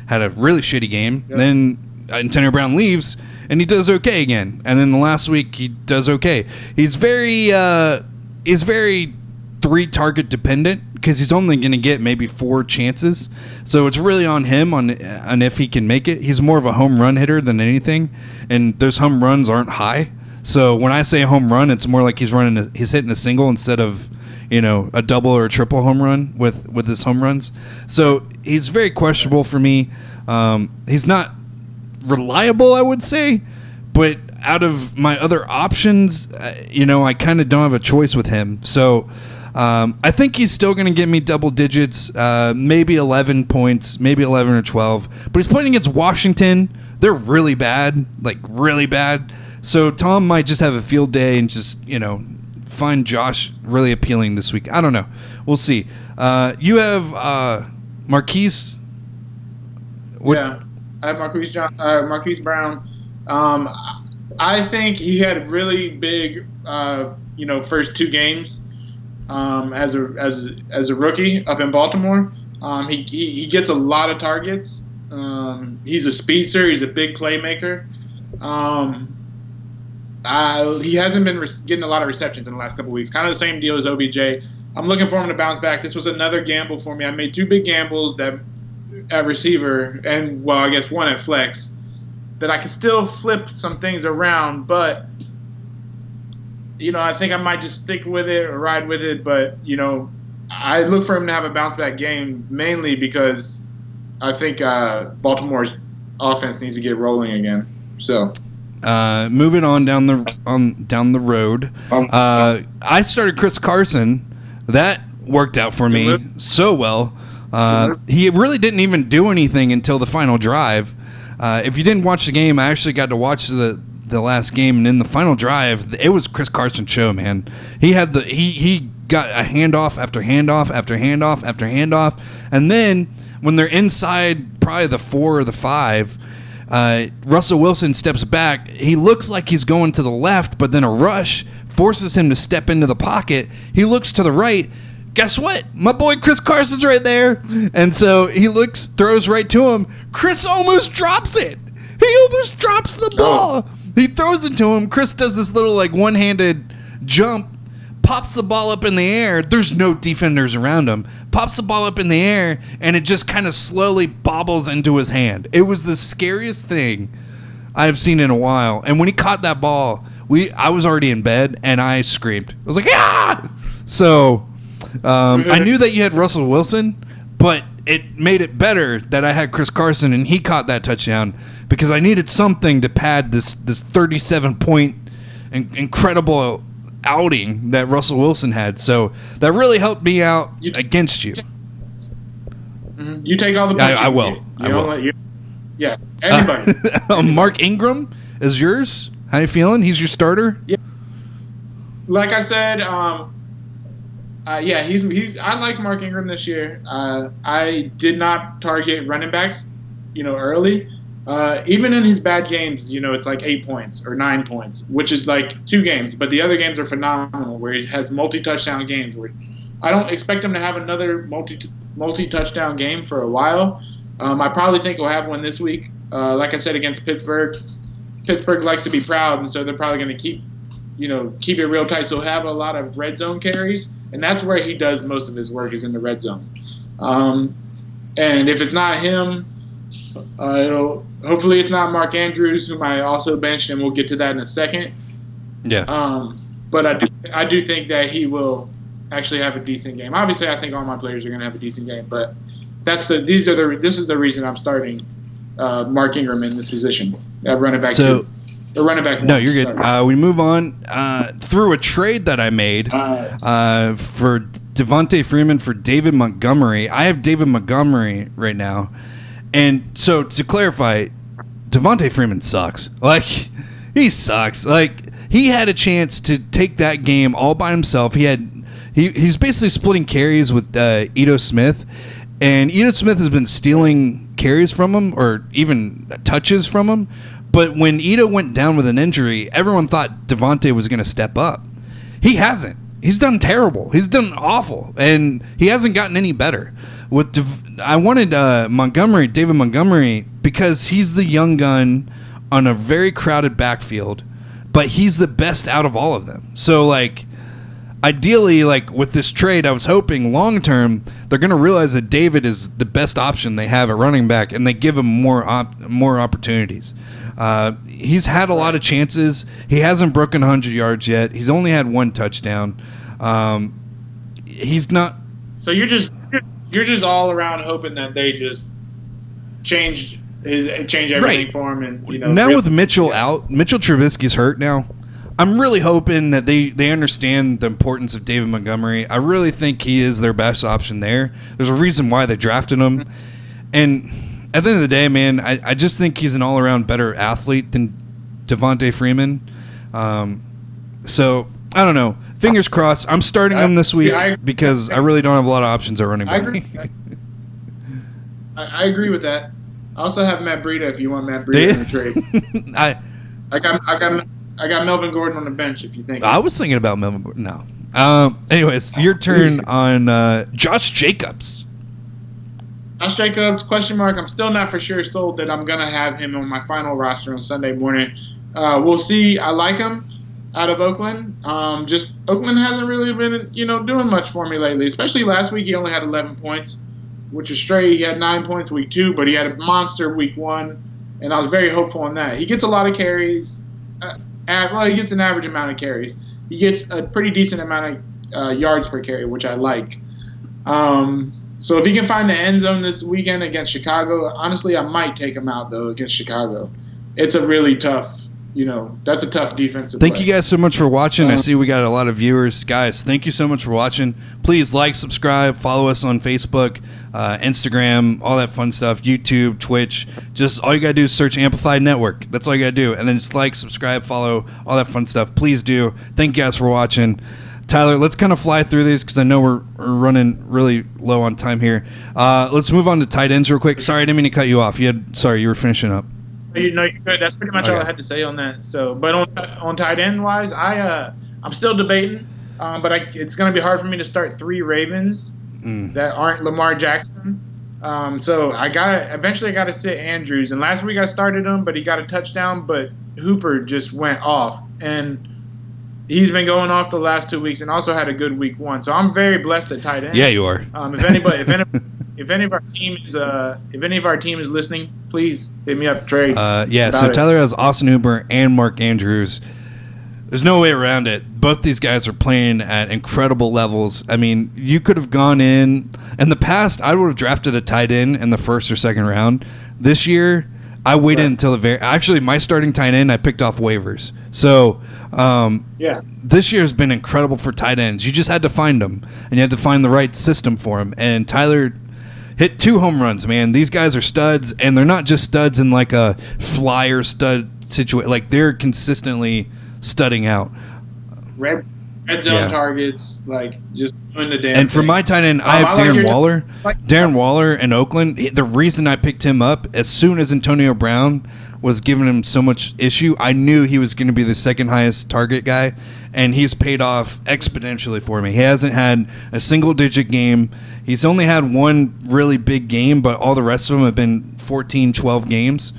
S1: had a really shitty game. Yep. Then Antonio Brown leaves, and he does okay again. And then the last week, he does okay. He's very 3-target dependent because he's only going to get maybe 4 chances. So it's really on him on if he can make it. He's more of a home run hitter than anything, and those home runs aren't high. So when I say a home run, it's more like he's hitting a single instead of a double or a triple home run with his home runs. So he's very questionable for me. He's not reliable, I would say, but out of my other options, I kind of don't have a choice with him. So I think he's still going to get me double digits, maybe 11 points, maybe 11 or 12. But he's playing against Washington. They're really bad, like really bad. So Tom might just have a field day and just, find Josh really appealing this week. I don't know. We'll see. You have Marquise.
S3: Yeah, I have Marquise Brown. I think he had really big, first 2 games as a rookie up in Baltimore. He gets a lot of targets. He's a speedster. He's a big playmaker. He hasn't been getting a lot of receptions in the last couple of weeks. Kind of the same deal as OBJ. I'm looking for him to bounce back. This was another gamble for me. I made 2 big gambles at receiver and, well, I guess one at flex, that I can still flip some things around, but I think I might just stick with it or ride with it. But I look for him to have a bounce back game, mainly because I think Baltimore's offense needs to get rolling again. So,
S1: moving on down the road, I started Chris Carson. That worked out for me so well. He really didn't even do anything until the final drive. If you didn't watch the game, I actually got to watch the last game, and in the final drive, it was Chris Carson's show, man. He had he got a handoff after handoff after handoff after handoff, and then when they're inside probably the 4 or the 5, Russell Wilson steps back. He looks like he's going to the left, but then a rush forces him to step into the pocket. He looks to the right. Guess what? My boy Chris Carson's right there. And so he throws right to him. Chris almost drops it. He almost drops the ball. He throws it to him. Chris does this little one-handed jump, pops the ball up in the air. There's no defenders around him. Pops the ball up in the air, and it just kind of slowly bobbles into his hand. It was the scariest thing I've seen in a while. And when he caught that ball, I was already in bed, and I screamed. I was like, yeah! So I knew that you had Russell Wilson, but it made it better that I had Chris Carson, and he caught that touchdown because I needed something to pad this 37-point incredible outing that Russell Wilson had. So that really helped me out against you.
S3: You take all the points.
S1: I will.
S3: Yeah, anybody.
S1: Mark Ingram is yours. How you feeling? He's your starter?
S3: Yeah. Like I said, he's. I like Mark Ingram this year. I did not target running backs, early. Even in his bad games, it's like 8 points or 9 points, which is like 2 games. But the other games are phenomenal, where he has multi-touchdown games. Where I don't expect him to have another multi-touchdown game for a while. I probably think he'll have one this week. Like I said, against Pittsburgh. Pittsburgh likes to be proud, and so they're probably going to keep it real tight. So he'll have a lot of red zone carries, and that's where he does most of his work, is in the red zone. And if it's not him, hopefully it's not Mark Andrews, whom I also benched, and we'll get to that in a second. Yeah. But I do think that he will actually have a decent game. Obviously, I think all my players are going to have a decent game, but this is the reason I'm starting Mark Ingram in this position. Running back. So, running back.
S1: No, you're good. We move on through a trade that I made for Devontae Freeman for David Montgomery. I have David Montgomery right now. And so to clarify, Devontae Freeman sucks. He sucks. He had a chance to take that game all by himself. He's basically splitting carries with Ito Smith, and Ito Smith has been stealing carries from him or even touches from him. But when Ito went down with an injury, everyone thought Devontae was going to step up. He hasn't. He's done terrible. He's done awful, and he hasn't gotten any better. I wanted David Montgomery, because he's the young gun on a very crowded backfield, but he's the best out of all of them. So, ideally, with this trade, I was hoping long-term they're going to realize that David is the best option they have at running back, and they give him more opportunities. He's had a lot of chances. He hasn't broken 100 yards yet. He's only had 1 touchdown. He's not.
S3: So you're just all around hoping that they just change everything for him, and
S1: now with Mitchell out, Mitchell Trubisky's hurt now. I'm really hoping that they understand the importance of David Montgomery. I really think he is their best option there. There's a reason why they drafted him, and at the end of the day, man, I just think he's an all-around better athlete than Devontae Freeman. So, I don't know. Fingers crossed. I'm starting him this week because I really don't have a lot of options at running back.
S3: I agree with that. I also have Matt Breida if you want Matt Breida in the trade. I got Melvin Gordon on the bench. If you think
S1: I was thinking about Melvin Gordon. No. Anyways, your turn on Josh Jacobs.
S3: Josh Jacobs, question mark. I'm still not for sure sold that I'm gonna have him on my final roster on Sunday morning. We'll see. I like him out of Oakland. Just Oakland hasn't really been doing much for me lately. Especially last week, he only had 11 points, which is straight. He had 9 points week 2, but he had a monster week 1, and I was very hopeful on that. He gets a lot of carries. He gets an average amount of carries. He gets a pretty decent amount of yards per carry, which I like. So if he can find the end zone this weekend against Chicago, honestly, I might take him out, though, against Chicago. It's a really tough, that's a tough defense to
S1: Thank
S3: play.
S1: you guys so much for watching. I see we got a lot of viewers. Guys, thank you so much for watching. Please like, subscribe, follow us on Facebook, Instagram, all that fun stuff, YouTube, Twitch. Just all you got to do is search Amplified Network. That's all you got to do. And then just like, subscribe, follow, all that fun stuff. Please do. Thank you guys for watching. Tyler, let's kind of fly through these because I know we're running really low on time here. Let's move on to tight ends real quick. Sorry, I didn't mean to cut you off. You were finishing up.
S3: You're good. That's pretty much all I had to say on that. So, but on tight end wise, I'm still debating, but it's going to be hard for me to start 3 Ravens that aren't Lamar Jackson. So eventually I gotta sit Andrews. And last week I started him, but he got a touchdown. But Hooper just went off, and he's been going off the last 2 weeks, and also had a good week 1. So I'm very blessed at tight end.
S1: Yeah, you are.
S3: If any of our team is listening, please hit me up, trade.
S1: So Tyler has Austin Hooper and Mark Andrews. There's no way around it. Both these guys are playing at incredible levels. I mean, you could have gone in the past. I would have drafted a tight end in the first or second round. This year, I waited until my starting tight end I picked off waivers. So this year has been incredible for tight ends. You just had to find them, and you had to find the right system for them. And Tyler hit 2 home runs, man. These guys are studs, and they're not just studs in like a flyer stud situation. Like, they're consistently studding out.
S3: Red zone targets, like just doing the damn
S1: And for
S3: thing.
S1: my tight end, I have Darren Waller. Darren Waller in Oakland, the reason I picked him up, as soon as Antonio Brown was giving him so much issue, I knew he was going to be the second highest target guy, and he's paid off exponentially for me. He hasn't had a single-digit game. He's only had one really big game, but all the rest of them have been 14, 12 games.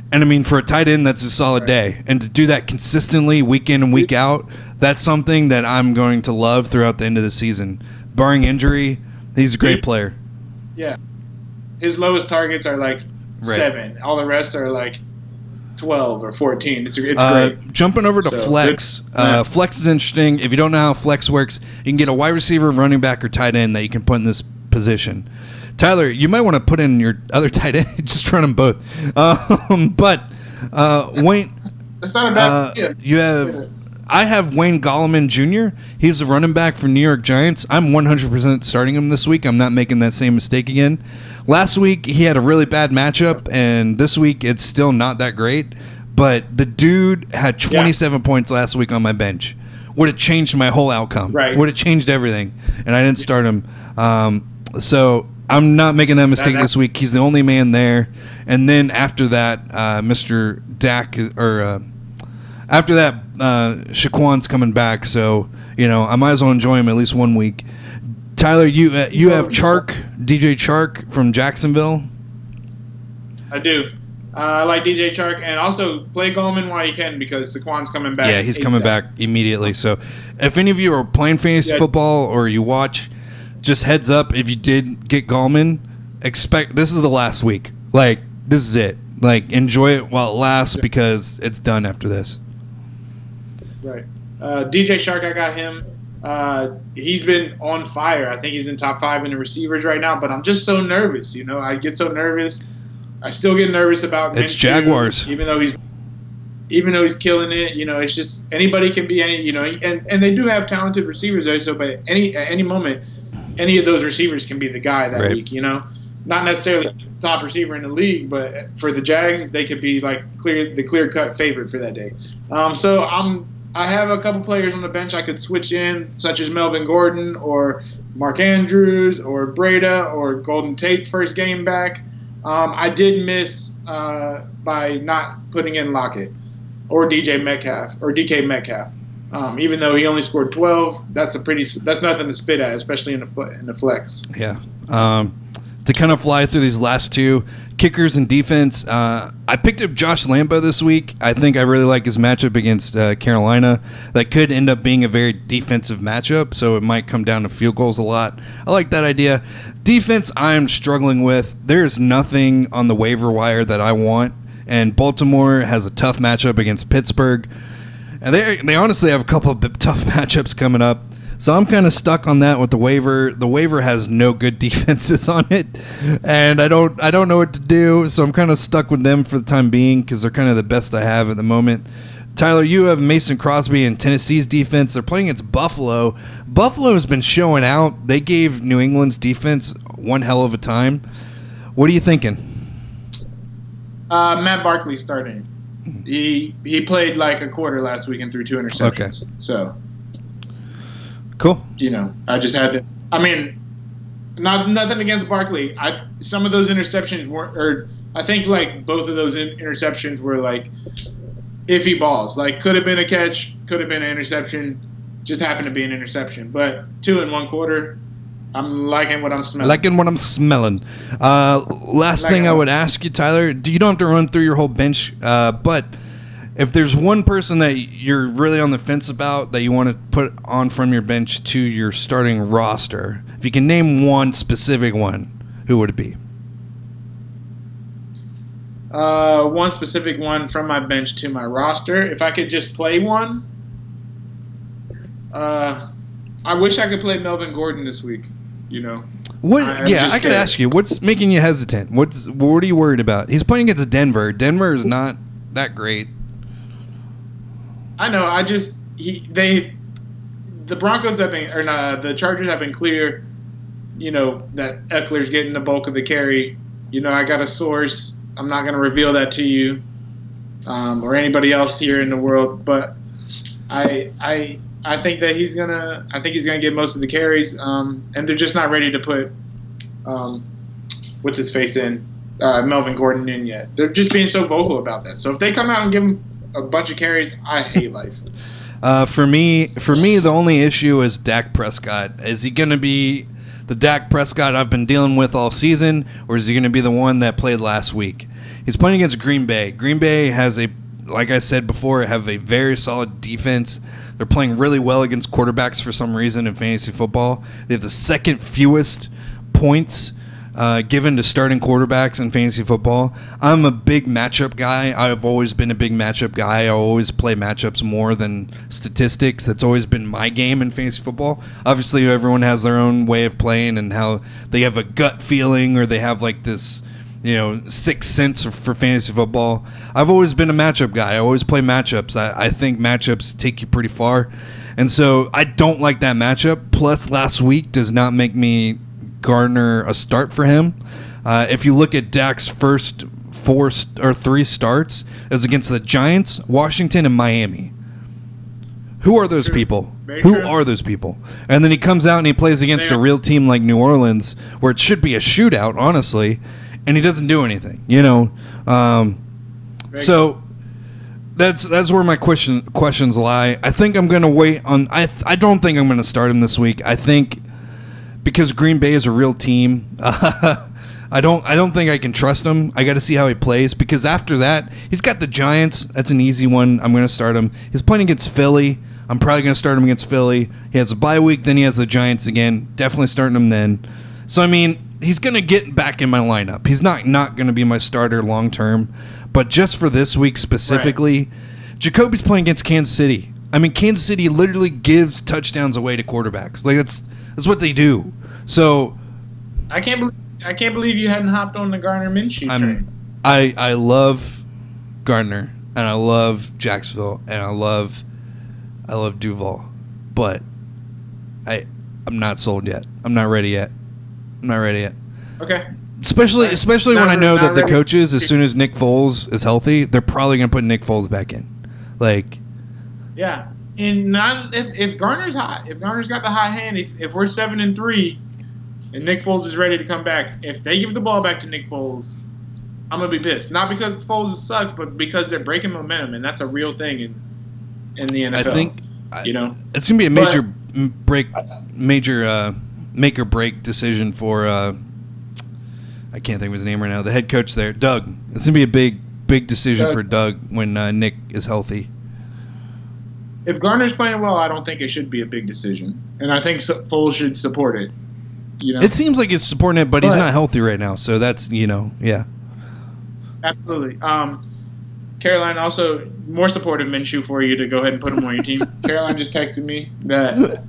S1: And, I mean, for a tight end, that's a solid day. And to do that consistently week in and week out, that's something that I'm going to love throughout the end of the season. Barring injury, he's a great player.
S3: Yeah. His lowest targets are like 7. All the rest are like 12 or 14. It's great.
S1: Jumping over to Flex. Flex is interesting. If you don't know how Flex works, you can get a wide receiver, running back, or tight end that you can put in this position. Tyler, you might want to put in your other tight end. Just run them both. But Wayne,
S3: that's not a bad idea.
S1: You have. I have Wayne Gallman Jr. He's a running back for New York Giants. I'm 100% starting him this week. I'm not making that same mistake again. Last week, he had a really bad matchup, and this week, it's still not that great. But the dude had 27 points last week on my bench. Would have changed my whole outcome.
S3: Right.
S1: Would have changed everything. And I didn't start him. So I'm not making that mistake this week. He's the only man there. And then after that, Mr. Dak after that, Shaquan's coming back, so I might as well enjoy him at least 1 week. Tyler, you have Chark, DJ Chark from Jacksonville.
S3: I do. I like DJ Chark, and also play Gallman while you can because Saquon's coming back.
S1: Yeah, he's coming back immediately. So if any of you are playing fantasy football or you watch, just heads up, if you did get Gallman, expect this is the last week. Like, this is it. Like, enjoy it while it lasts because it's done after this.
S3: Right. DJ Shark, I got him. He's been on fire. I think he's in top 5 in the receivers right now, but I'm just so nervous. I get so nervous. I still get nervous about
S1: It's
S3: Minshew,
S1: Jaguars.
S3: even though he's killing it. It's just anybody can be any, and they do have talented receivers there, so but at any moment, any of those receivers can be the guy that week, Not necessarily top receiver in the league, but for the Jags, they could be like the clear-cut favorite for that day. So I have a couple players on the bench I could switch in, such as Melvin Gordon or Mark Andrews or Breda or Golden Tate's first game back. I did miss by not putting in Lockett. or DJ Metcalf or DK Metcalf. Even though he only scored 12, that's nothing to spit at, especially in the flex.
S1: Yeah. To kind of fly through these last two kickers and defense, I picked up Josh Lambo this week. I think I really like his matchup against Carolina. That could end up being a very defensive matchup, so it might come down to field goals a lot. I like that idea. Defense, I'm struggling with. There's nothing on the waiver wire that I want, and Baltimore has a tough matchup against Pittsburgh. And they honestly have a couple of tough matchups coming up. So I'm kind of stuck on that with the waiver. The waiver has no good defenses on it, and I don't know what to do. So I'm kind of stuck with them for the time being because they're kind of the best I have at the moment. Tyler, you have Mason Crosby and Tennessee's defense. They're playing against Buffalo. Buffalo has been showing out. They gave New England's defense one hell of a time. What are you thinking?
S3: Matt Barkley starting. He played like a quarter last week and threw 2 interceptions.
S1: Okay.
S3: So.
S1: Cool.
S3: I just had to. I mean, nothing against Barkley. Some of those interceptions weren't, or I think like both of those interceptions were like iffy balls. Like could have been a catch, could have been an interception, just happened to be an interception. But 2 in 1 quarter, I'm liking what I'm smelling.
S1: Last thing I would ask you, Tyler, you don't have to run through your whole bench, but if there's one person that you're really on the fence about that you want to put on from your bench to your starting roster, if you can name one specific one, who would it be?
S3: One specific one from my bench to my roster. If I could just play one, I wish I could play Melvin Gordon this week.
S1: I could ask you, what's making you hesitant? What are you worried about? He's playing against Denver. Denver is not that great.
S3: I know. The Broncos have been, the Chargers have been clear. That Eckler's getting the bulk of the carry. I got a source. I'm not going to reveal that to you, or anybody else here in the world. But I think that he's gonna get most of the carries. And they're just not ready to put what's his face in Melvin Gordon in yet. They're just being so vocal about that. So if they come out and give him a bunch of carries, I hate life.
S1: For me, the only issue is Dak Prescott. Is he going to be the Dak Prescott I've been dealing with all season, or is he going to be the one that played last week? He's playing against Green Bay. Green Bay has like I said before, have a very solid defense. They're playing really well against quarterbacks for some reason in fantasy football. They have the second fewest points given to starting quarterbacks in fantasy football. I'm a big matchup guy. I've always been a big matchup guy. I always play matchups more than statistics. That's always been my game in fantasy football. Obviously, everyone has their own way of playing and how they have a gut feeling or they have like this, sixth sense for fantasy football. I've always been a matchup guy. I always play matchups. I think matchups take you pretty far. And so I don't like that matchup. Plus, last week does not make me Gardner a start for him. If you look at Dak's first 3 starts, it was against the Giants, Washington, and Miami. Who are those people? Who are those people? And then he comes out and he plays against a real team like New Orleans, where it should be a shootout, honestly, and he doesn't do anything. So that's where my questions lie. I think I'm going to wait on. I don't think I'm going to start him this week. I think because Green Bay is a real team, I don't think I can trust him. I got to see how he plays because after that he's got the Giants. That's an easy one. I'm going to start him. He's playing against Philly. I'm probably going to start him against Philly. He has a bye week, then he has the Giants again. Definitely starting him then. So I mean, he's going to get back in my lineup. He's not going to be my starter long term, but just for this week specifically, right. Jacoby's playing against Kansas City. I mean, Kansas City literally gives touchdowns away to quarterbacks. Like that's what they do. So
S3: I can't believe you hadn't hopped on the Gardner Minshew train.
S1: I love Gardner and I love Jacksonville and I love Duval, but I'm not sold yet. I'm not ready yet.
S3: Okay.
S1: Especially when I know that the coaches, as soon as Nick Foles is healthy, they're probably going to put Nick Foles back in.
S3: Yeah. And if Garner's hot, if Garner's got the hot hand, if we're 7-3 and Nick Foles is ready to come back, if they give the ball back to Nick Foles, I'm gonna be pissed. Not because Foles sucks, but because they're breaking momentum, and that's a real thing in the NFL.
S1: I think it's gonna be a major make or break decision for I can't think of his name right now. The head coach there, Doug. It's gonna be a big decision for Doug when Nick is healthy.
S3: If Garner's playing well, I don't think it should be a big decision, and I think Foles should support it.
S1: It seems like he's supporting it, but he's not healthy right now, so that's yeah.
S3: Absolutely. Caroline also more supportive Minshew for you to go ahead and put him on your team. Caroline just texted me that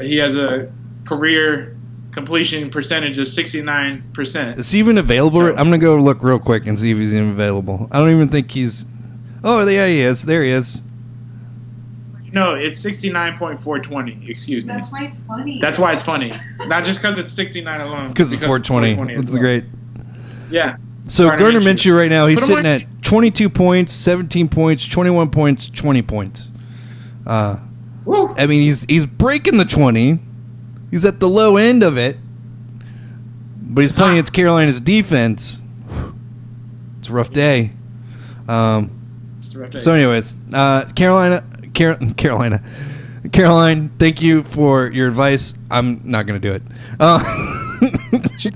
S3: he has a career completion percentage of 69%.
S1: Is he even available? So, I'm gonna go look real quick and see if he's even available. I don't even think he's. Oh, yeah, he is. There he is.
S3: No, it's 69.420. Excuse me.
S4: That's why it's funny.
S3: That's why it's funny. Not just because it's 69 alone.
S1: Because it's 420. That's great.
S3: Yeah.
S1: So Gardner Minshew right now, he's sitting at 22 points, 17 points, 21 points, 20 points. I mean, he's breaking the 20. He's at the low end of it. But he's playing against Carolina's defense. It's a rough day. So anyways, Caroline, thank you for your advice. I'm not going to do it.
S3: She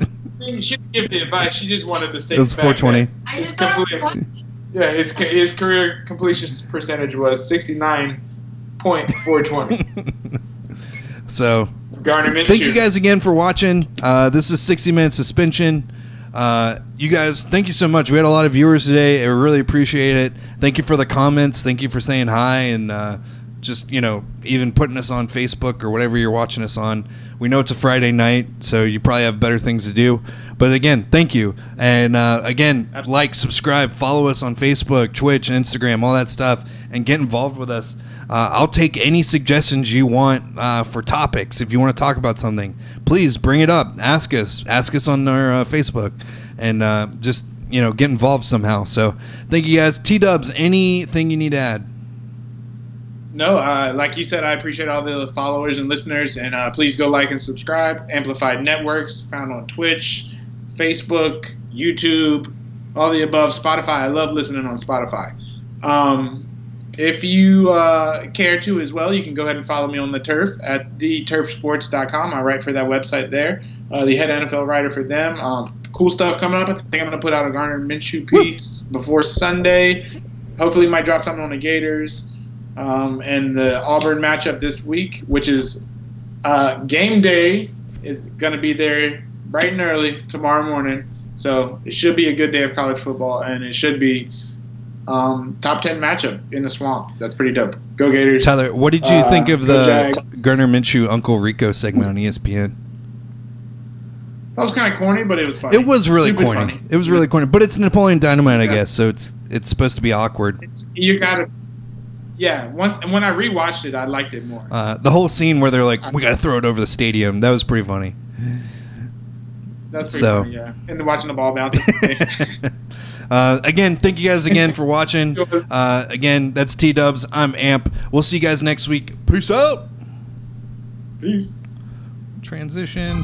S3: didn't give the advice. She just wanted to stay.
S1: It was 420.
S4: I just thought it was funny.
S3: Yeah, his career completion percentage was 69.420.
S1: So,
S3: Garner Minshew.
S1: Thank you guys again for watching. This is 60 Minute Suspension. You guys, thank you so much. We had a lot of viewers today. I really appreciate it. Thank you for the comments. Thank you for saying hi and just, even putting us on Facebook or whatever you're watching us on. We know it's a Friday night, so you probably have better things to do. But again, thank you. And again, like, subscribe, follow us on Facebook, Twitch, Instagram, all that stuff, and get involved with us. I'll take any suggestions you want for topics. If you want to talk about something, please bring it up. Ask us on our Facebook, and just get involved somehow. So thank you guys. TDubbs, anything you need to add?
S3: No, like you said, I appreciate all the followers and listeners, and please go like and subscribe. Amplified Networks, found on Twitch, Facebook, YouTube, all the above. Spotify, I love listening on Spotify. If you care to as well, you can go ahead and follow me on the Turf at theturfsports.com. I write for that website there. The head NFL writer for them. Cool stuff coming up. I think I'm going to put out a Garner Minshew piece before Sunday. Hopefully might drop something on the Gators. And the Auburn matchup this week, which is game day, is going to be there bright and early tomorrow morning. So it should be a good day of college football, and it should be top 10 matchup in the swamp. That's pretty dope. Go Gators.
S1: Tyler, what did you think of the
S3: Jags.
S1: Garner Minshew Uncle Rico segment on ESPN?
S3: That was kind of corny, but it was funny.
S1: It was really
S3: Stupid
S1: corny.
S3: funny.
S1: It was really corny, but it's Napoleon Dynamite, I guess. So it's supposed to be awkward.
S3: You gotta. Yeah, when I rewatched it, I liked it more.
S1: The whole scene where they're like, "We got to throw it over the stadium." That was pretty funny.
S3: That's pretty funny, yeah. And watching the ball bounce.
S1: Again, thank you guys again for watching. Again, that's TDubbs. I'm Amp. We'll see you guys next week. Peace out.
S3: Peace.
S1: Transition.